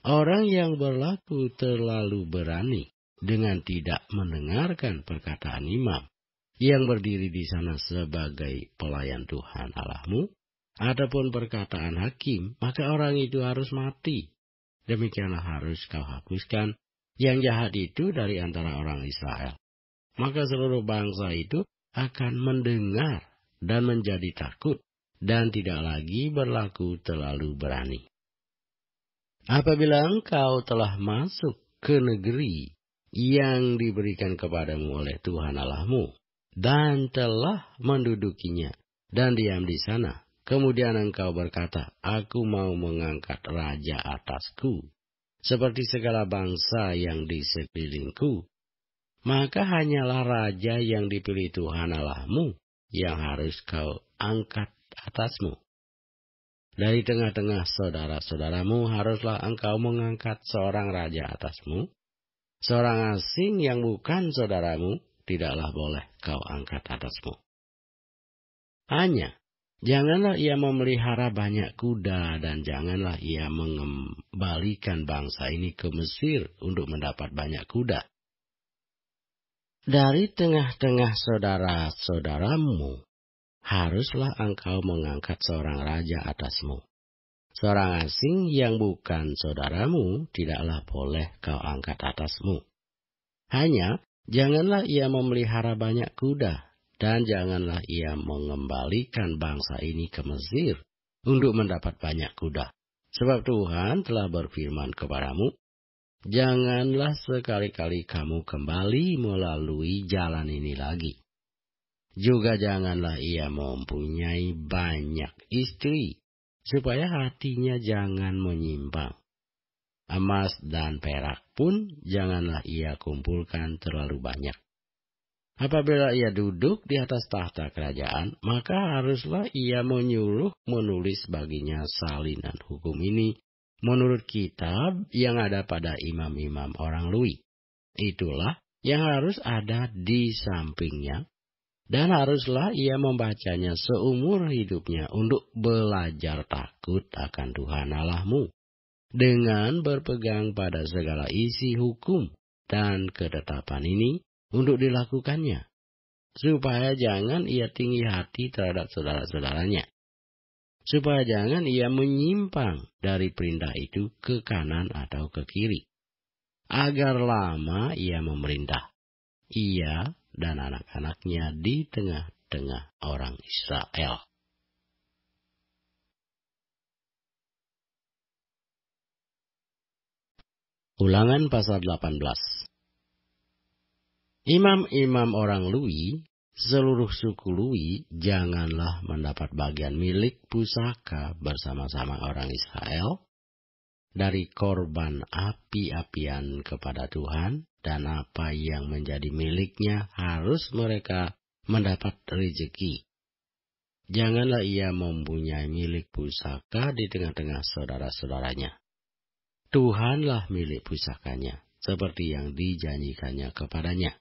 Orang yang berlaku terlalu berani dengan tidak mendengarkan perkataan imam yang berdiri di sana sebagai pelayan Tuhan Allahmu, ataupun perkataan hakim, maka orang itu harus mati. Demikianlah harus kau hapuskan yang jahat itu dari antara orang Israel. Maka seluruh bangsa itu akan mendengar dan menjadi takut, dan tidak lagi berlaku terlalu berani. Apabila engkau telah masuk ke negeri yang diberikan kepadamu oleh Tuhan Allahmu, dan telah mendudukinya dan diam di sana, kemudian engkau berkata, aku mau mengangkat raja atasku, seperti segala bangsa yang di sekelilingku, maka hanyalah raja yang dipilih Tuhan Allahmu yang harus kau angkat atasmu. Dari tengah-tengah saudara-saudaramu haruslah engkau mengangkat seorang raja atasmu. Seorang asing yang bukan saudaramu tidaklah boleh kau angkat atasmu. Hanya, janganlah ia memelihara banyak kuda, dan janganlah ia mengembalikan bangsa ini ke Mesir untuk mendapat banyak kuda. Dari tengah-tengah saudara-saudaramu, haruslah engkau mengangkat seorang raja atasmu. Seorang asing yang bukan saudaramu tidaklah boleh kau angkat atasmu. Hanya, janganlah ia memelihara banyak kuda, dan janganlah ia mengembalikan bangsa ini ke Mesir untuk mendapat banyak kuda. Sebab Tuhan telah berfirman kepadamu, janganlah sekali-kali kamu kembali melalui jalan ini lagi. Juga janganlah ia mempunyai banyak istri, supaya hatinya jangan menyimpang. Emas dan perak pun janganlah ia kumpulkan terlalu banyak. Apabila ia duduk di atas tahta kerajaan, maka haruslah ia menyuruh menulis baginya salinan hukum ini menurut kitab yang ada pada imam-imam orang Lui. Itulah yang harus ada di sampingnya, dan haruslah ia membacanya seumur hidupnya untuk belajar takut akan Tuhan Allahmu, dengan berpegang pada segala isi hukum dan ketetapan ini untuk dilakukannya, supaya jangan ia tinggi hati terhadap saudara-saudaranya, supaya jangan ia menyimpang dari perintah itu ke kanan atau ke kiri, agar lama ia memerintah, ia dan anak-anaknya di tengah-tengah orang Israel. Ulangan pasal 18. Imam-imam orang Lui, seluruh suku Lui, janganlah mendapat bagian milik pusaka bersama-sama orang Israel dari korban api-apian kepada Tuhan, dan apa yang menjadi miliknya harus mereka mendapat rezeki. Janganlah ia mempunyai milik pusaka di tengah-tengah saudara-saudaranya. Tuhanlah milik pusakanya, seperti yang dijanjikannya kepadanya.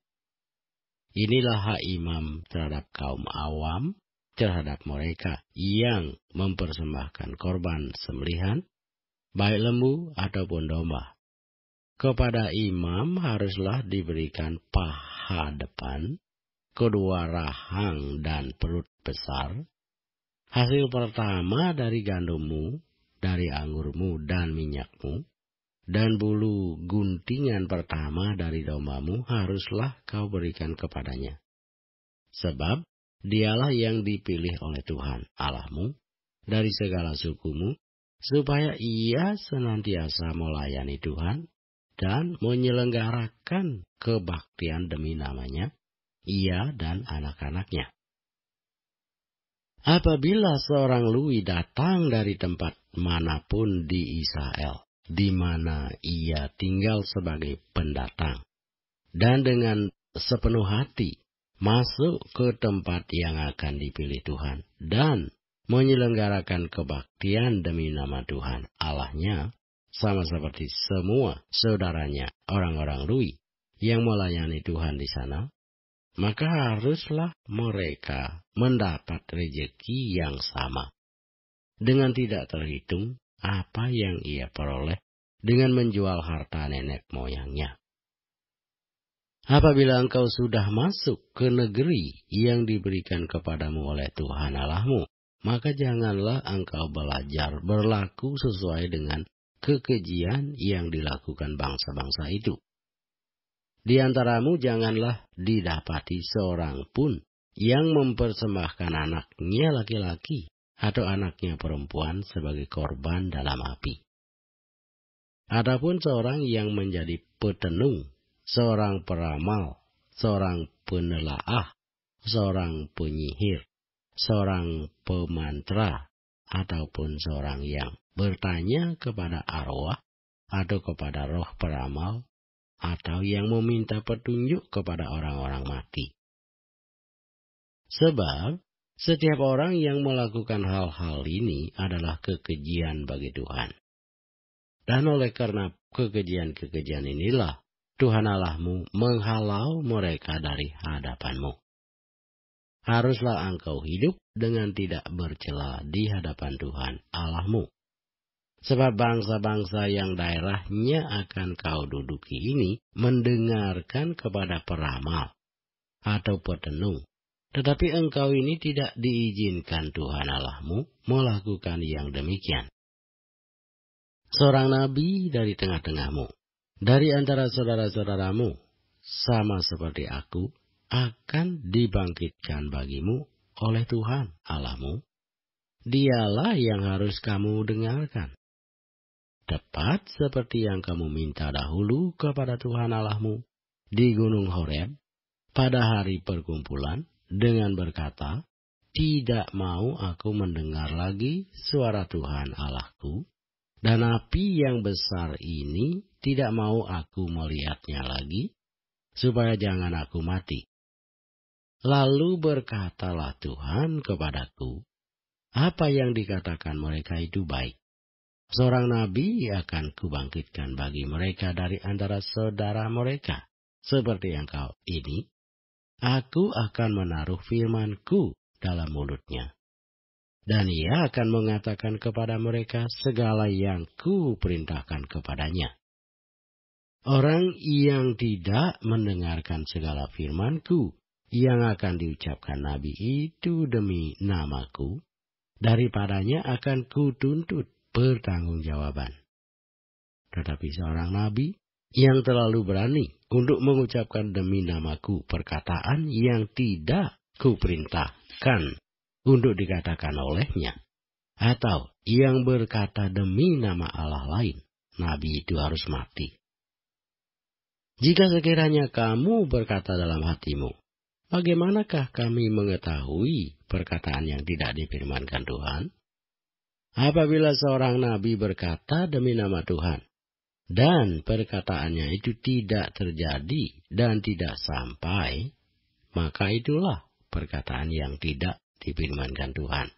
Inilah hak imam terhadap kaum awam, terhadap mereka yang mempersembahkan korban sembelihan, baik lembu ataupun domba. Kepada imam haruslah diberikan paha depan, kedua rahang dan perut besar, hasil pertama dari gandummu, dari anggurmu dan minyakmu, dan bulu guntingan pertama dari dombamu haruslah kau berikan kepadanya. Sebab dialah yang dipilih oleh Tuhan Allahmu dari segala sukumu, supaya ia senantiasa melayani Tuhan dan menyelenggarakan kebaktian demi namanya, ia dan anak-anaknya. Apabila seorang Lewi datang dari tempat manapun di Israel, di mana ia tinggal sebagai pendatang, dan dengan sepenuh hati masuk ke tempat yang akan dipilih Tuhan, dan menyelenggarakan kebaktian demi nama Tuhan Allahnya, sama seperti semua saudaranya orang-orang Lewi yang melayani Tuhan di sana, maka haruslah mereka mendapat rejeki yang sama, dengan tidak terhitung apa yang ia peroleh dengan menjual harta nenek moyangnya. Apabila engkau sudah masuk ke negeri yang diberikan kepadamu oleh Tuhan Allahmu, maka janganlah engkau belajar berlaku sesuai dengan kekejian yang dilakukan bangsa-bangsa itu. Di antaramu janganlah didapati seorang pun yang mempersembahkan anaknya laki-laki atau anaknya perempuan sebagai korban dalam api. Adapun seorang yang menjadi petenung, seorang peramal, seorang penelaah, seorang penyihir, seorang pemantra, ataupun seorang yang bertanya kepada arwah atau kepada roh peramal, atau yang meminta petunjuk kepada orang-orang mati. Sebab setiap orang yang melakukan hal-hal ini adalah kekejian bagi Tuhan. Dan oleh karena kekejian-kekejian inilah Tuhan Allahmu menghalau mereka dari hadapanmu. Haruslah engkau hidup dengan tidak bercela di hadapan Tuhan Allahmu. Sebab bangsa-bangsa yang daerahnya akan kau duduki ini mendengarkan kepada peramal atau petenung. Tetapi engkau ini tidak diizinkan Tuhan Allahmu melakukan yang demikian. Seorang nabi dari tengah-tengahmu, dari antara saudara-saudaramu, sama seperti aku, akan dibangkitkan bagimu oleh Tuhan Allahmu. Dialah yang harus kamu dengarkan. Tepat seperti yang kamu minta dahulu kepada Tuhan Allahmu di Gunung Horeb pada hari perkumpulan dengan berkata, tidak mau aku mendengar lagi suara Tuhan Allahku, dan api yang besar ini tidak mau aku melihatnya lagi, supaya jangan aku mati. Lalu berkatalah Tuhan kepadaku, apa yang dikatakan mereka itu baik. Seorang nabi akan kubangkitkan bagi mereka dari antara saudara mereka. Seperti engkau ini, aku akan menaruh firman-Ku dalam mulutnya. Dan ia akan mengatakan kepada mereka segala yang Ku perintahkan kepadanya. Orang yang tidak mendengarkan segala firman-Ku yang akan diucapkan nabi itu demi nama-Ku, daripadanya akan Kutuntut pertanggungjawaban. Tetapi seorang nabi yang terlalu berani untuk mengucapkan demi nama-Ku perkataan yang tidak Kuperintahkan untuk dikatakan olehnya, atau yang berkata demi nama Allah lain, nabi itu harus mati. Jika sekiranya kamu berkata dalam hatimu, bagaimanakah kami mengetahui perkataan yang tidak difirmankan Tuhan? Apabila seorang nabi berkata demi nama Tuhan, dan perkataannya itu tidak terjadi dan tidak sampai, maka itulah perkataan yang tidak difirmankan Tuhan.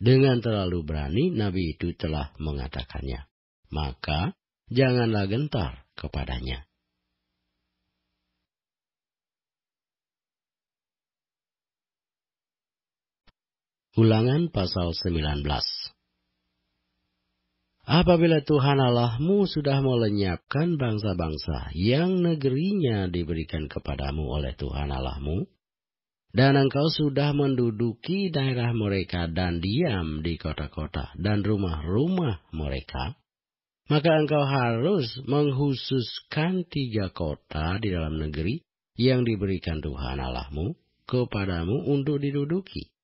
Dengan terlalu berani nabi itu telah mengatakannya, maka janganlah gentar kepadanya. Ulangan pasal 19. Apabila Tuhan Allahmu sudah melenyapkan bangsa-bangsa yang negerinya diberikan kepadamu oleh Tuhan Allahmu, dan engkau sudah menduduki daerah mereka dan diam di kota-kota dan rumah-rumah mereka, Maka engkau harus menghususkan 3 kota di dalam negeri yang diberikan Tuhan Allahmu kepadamu untuk diduduki.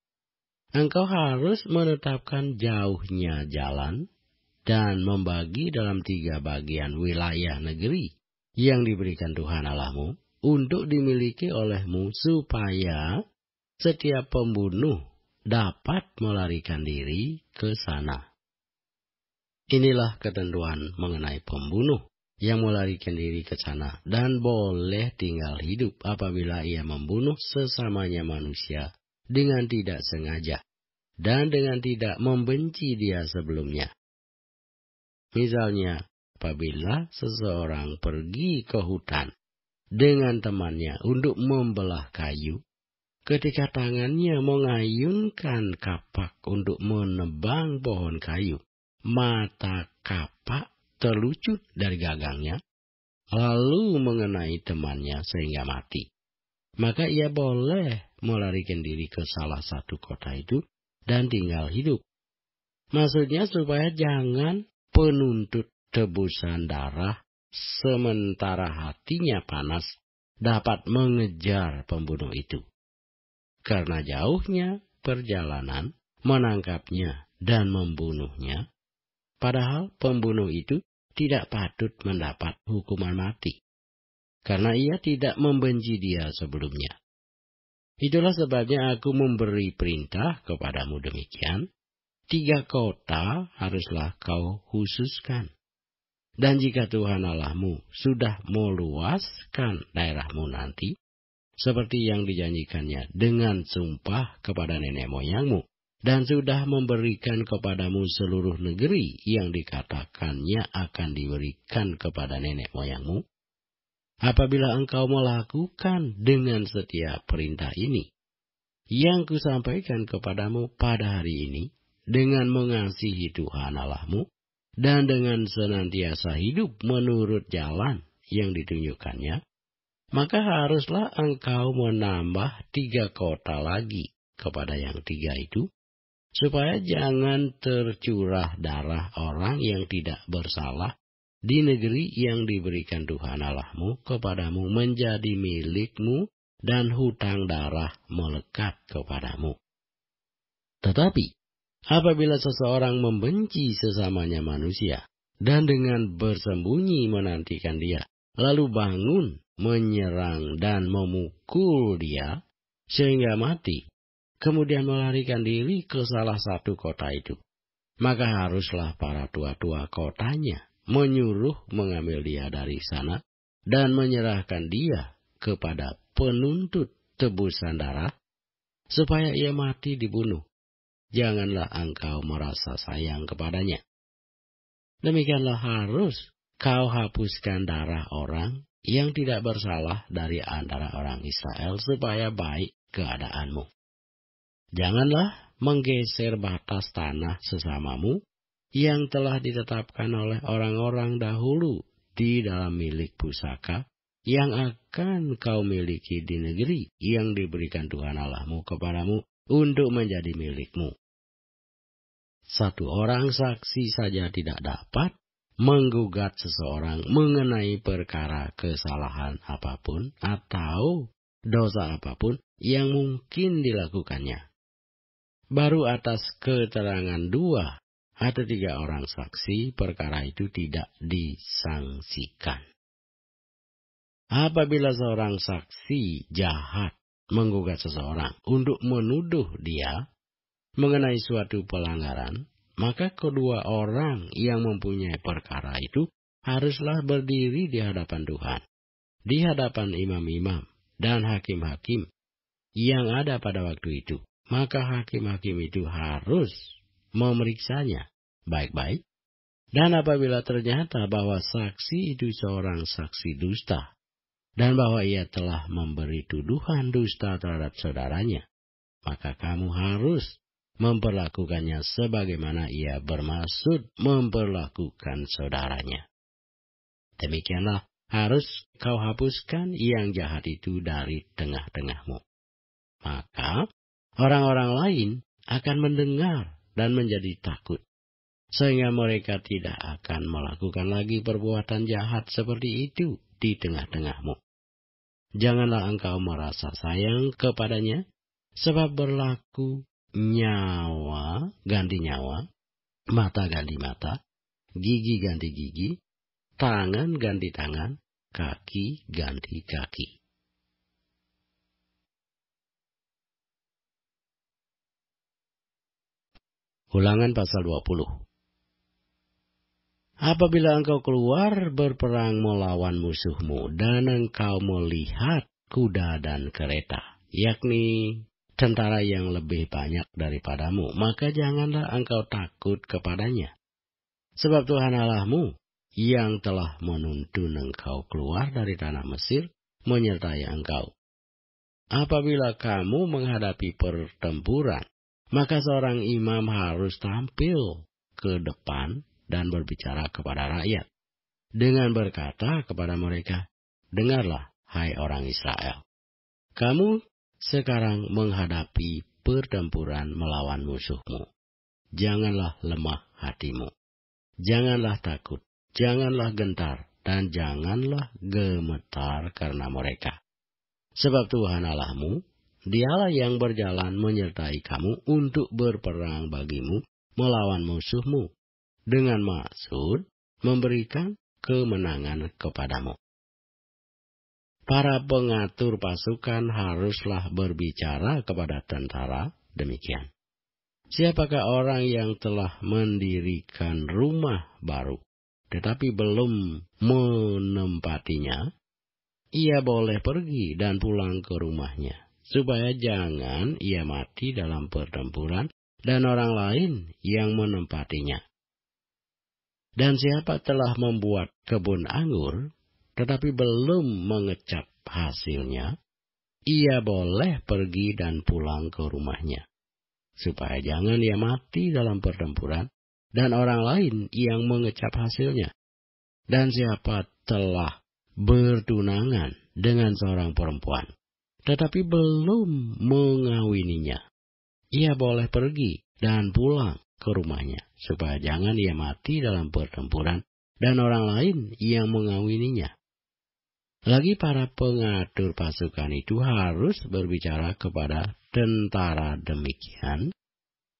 Engkau harus menetapkan jauhnya jalan dan membagi dalam 3 bagian wilayah negeri yang diberikan Tuhan Allahmu untuk dimiliki olehmu, supaya setiap pembunuh dapat melarikan diri ke sana. Inilah ketentuan mengenai pembunuh yang melarikan diri ke sana dan boleh tinggal hidup apabila ia membunuh sesamanya manusia dengan tidak sengaja dan dengan tidak membenci dia sebelumnya. Misalnya, apabila seseorang pergi ke hutan dengan temannya untuk membelah kayu, ketika tangannya mengayunkan kapak untuk menebang pohon kayu, mata kapak terlucut dari gagangnya, lalu mengenai temannya sehingga mati. Maka ia boleh melarikan diri ke salah satu kota itu dan tinggal hidup. Maksudnya supaya jangan penuntut tebusan darah sementara hatinya panas dapat mengejar pembunuh itu. Karena jauhnya perjalanan menangkapnya dan membunuhnya, padahal pembunuh itu tidak patut mendapat hukuman mati, karena ia tidak membenci dia sebelumnya. Itulah sebabnya aku memberi perintah kepadamu demikian, 3 kota haruslah kau khususkan. Dan jika Tuhan Allahmu sudah meluaskan daerahmu nanti, seperti yang dijanjikannya dengan sumpah kepada nenek moyangmu, dan sudah memberikan kepadamu seluruh negeri yang dikatakannya akan diberikan kepada nenek moyangmu, apabila engkau melakukan dengan setia perintah ini, yang kusampaikan kepadamu pada hari ini, dengan mengasihi Tuhan Allahmu, dan dengan senantiasa hidup menurut jalan yang ditunjukkannya, maka haruslah engkau menambah 3 kota lagi kepada yang 3 itu, supaya jangan tercurah darah orang yang tidak bersalah di negeri yang diberikan Tuhan Allahmu kepadamu menjadi milikmu, dan hutang darah melekat kepadamu. Tetapi apabila seseorang membenci sesamanya manusia, dan dengan bersembunyi menantikan dia, lalu bangun, menyerang dan memukul dia, sehingga mati, kemudian melarikan diri ke salah satu kota itu, maka haruslah para tua-tua kotanya menyuruh mengambil dia dari sana, dan menyerahkan dia kepada penuntut tebusan darah, supaya ia mati dibunuh. Janganlah engkau merasa sayang kepadanya. Demikianlah harus kau hapuskan darah orang yang tidak bersalah dari antara orang Israel, supaya baik keadaanmu. Janganlah menggeser batas tanah sesamamu yang telah ditetapkan oleh orang-orang dahulu di dalam milik pusaka yang akan kau miliki di negeri yang diberikan Tuhan Allahmu kepadamu untuk menjadi milikmu. 1 orang saksi saja tidak dapat menggugat seseorang mengenai perkara kesalahan apapun atau dosa apapun yang mungkin dilakukannya. Baru atas keterangan 2 atau 3 orang saksi, perkara itu tidak disangsikan. Apabila seorang saksi jahat menggugat seseorang untuk menuduh dia mengenai suatu pelanggaran, maka kedua orang yang mempunyai perkara itu haruslah berdiri di hadapan Tuhan, di hadapan imam-imam dan hakim-hakim yang ada pada waktu itu. Maka hakim-hakim itu harus memeriksanya baik-baik, dan apabila ternyata bahwa saksi itu seorang saksi dusta, dan bahwa ia telah memberi tuduhan dusta terhadap saudaranya, maka kamu harus memperlakukannya sebagaimana ia bermaksud memperlakukan saudaranya. Demikianlah harus kau hapuskan yang jahat itu dari tengah-tengahmu. Maka orang-orang lain akan mendengar dan menjadi takut, sehingga mereka tidak akan melakukan lagi perbuatan jahat seperti itu di tengah-tengahmu. Janganlah engkau merasa sayang kepadanya, sebab berlaku nyawa ganti nyawa, mata ganti mata, gigi ganti gigi, tangan ganti tangan, kaki ganti kaki. Ulangan pasal 20. Apabila engkau keluar berperang melawan musuhmu, dan engkau melihat kuda dan kereta, yakni tentara yang lebih banyak daripadamu, maka janganlah engkau takut kepadanya. Sebab Tuhan Allahmu yang telah menuntun engkau keluar dari tanah Mesir, menyertai engkau. Apabila kamu menghadapi pertempuran, maka seorang imam harus tampil ke depan dan berbicara kepada rakyat, dengan berkata kepada mereka, dengarlah, hai orang Israel. Kamu sekarang menghadapi pertempuran melawan musuhmu. Janganlah lemah hatimu. Janganlah takut, janganlah gentar, dan janganlah gemetar karena mereka. Sebab Tuhan Allahmu, Dialah yang berjalan menyertai kamu untuk berperang bagimu melawan musuhmu, dengan maksud memberikan kemenangan kepadamu. Para pengatur pasukan haruslah berbicara kepada tentara demikian. Siapakah orang yang telah mendirikan rumah baru, tetapi belum menempatinya, ia boleh pergi dan pulang ke rumahnya, supaya jangan ia mati dalam pertempuran dan orang lain yang menempatinya. Dan siapa telah membuat kebun anggur, tetapi belum mengecap hasilnya, ia boleh pergi dan pulang ke rumahnya, supaya jangan ia mati dalam pertempuran dan orang lain yang mengecap hasilnya. Dan siapa telah bertunangan dengan seorang perempuan, tetapi belum mengawininya, ia boleh pergi dan pulang ke rumahnya, supaya jangan ia mati dalam pertempuran dan orang lain yang mengawininya. Lagi para pengatur pasukan itu harus berbicara kepada tentara demikian.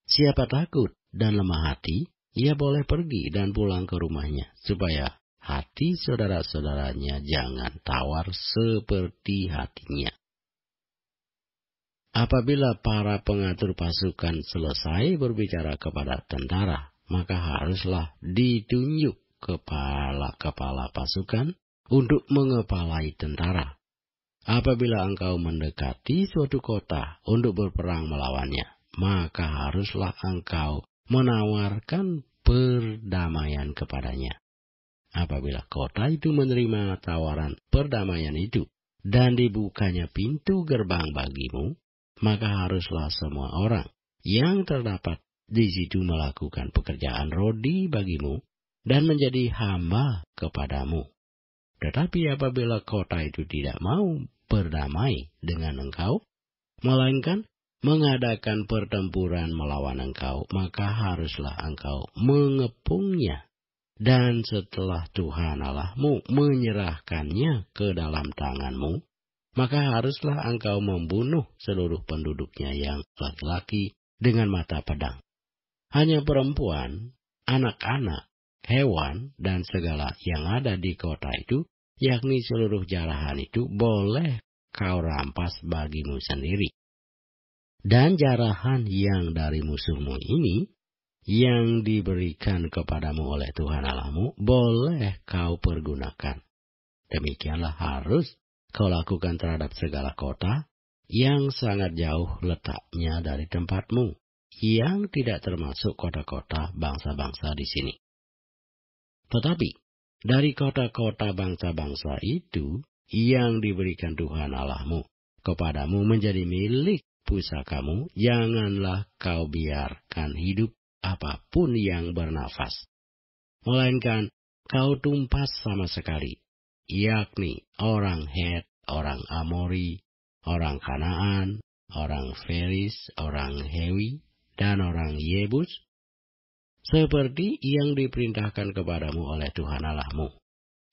Siapa takut dan lemah hati, ia boleh pergi dan pulang ke rumahnya, supaya hati saudara-saudaranya jangan tawar seperti hatinya. Apabila para pengatur pasukan selesai berbicara kepada tentara, maka haruslah ditunjuk kepala-kepala pasukan untuk mengepalai tentara. Apabila engkau mendekati suatu kota untuk berperang melawannya, maka haruslah engkau menawarkan perdamaian kepadanya. Apabila kota itu menerima tawaran perdamaian itu, dan dibukanya pintu gerbang bagimu, maka haruslah semua orang yang terdapat di situ melakukan pekerjaan rodi bagimu dan menjadi hamba kepadamu. Tetapi apabila kota itu tidak mau berdamai dengan engkau, melainkan mengadakan pertempuran melawan engkau, maka haruslah engkau mengepungnya. Dan setelah Tuhan Allahmu menyerahkannya ke dalam tanganmu, maka haruslah engkau membunuh seluruh penduduknya yang laki-laki dengan mata pedang. Hanya perempuan, anak-anak, hewan, dan segala yang ada di kota itu, yakni seluruh jarahan itu, boleh kau rampas bagimu sendiri. Dan jarahan yang dari musuhmu ini, yang diberikan kepadamu oleh Tuhan Allahmu, boleh kau pergunakan. Demikianlah harus kau lakukan terhadap segala kota yang sangat jauh letaknya dari tempatmu, yang tidak termasuk kota-kota bangsa-bangsa di sini. Tetapi dari kota-kota bangsa-bangsa itu yang diberikan Tuhan Allahmu kepadamu menjadi milik pusakamu, janganlah kau biarkan hidup apapun yang bernafas, melainkan kau tumpas sama sekali, yakni orang Het, orang Amori, orang Kanaan, orang Feris, orang Hewi, dan orang Yebus, seperti yang diperintahkan kepadamu oleh Tuhan Allahmu,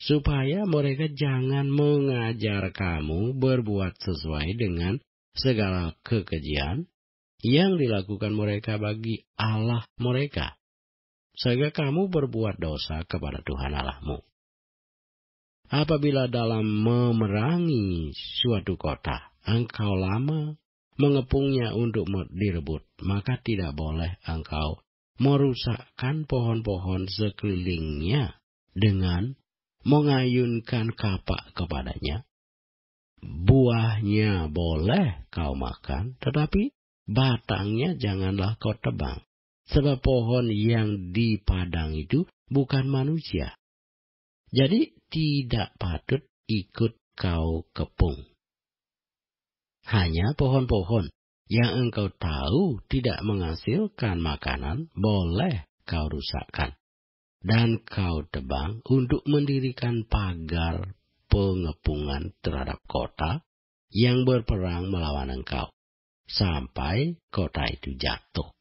supaya mereka jangan mengajar kamu berbuat sesuai dengan segala kekejian yang dilakukan mereka bagi Allah mereka, sehingga kamu berbuat dosa kepada Tuhan Allahmu. Apabila dalam memerangi suatu kota, engkau lama mengepungnya untuk direbut, maka tidak boleh engkau merusakkan pohon-pohon sekelilingnya dengan mengayunkan kapak kepadanya. Buahnya boleh kau makan, tetapi batangnya janganlah kau tebang, sebab pohon yang di padang itu bukan manusia. Jadi tidak patut ikut kau kepung. Hanya pohon-pohon yang engkau tahu tidak menghasilkan makanan boleh kau rusakkan, dan kau tebang untuk mendirikan pagar pengepungan terhadap kota yang berperang melawan engkau, sampai kota itu jatuh.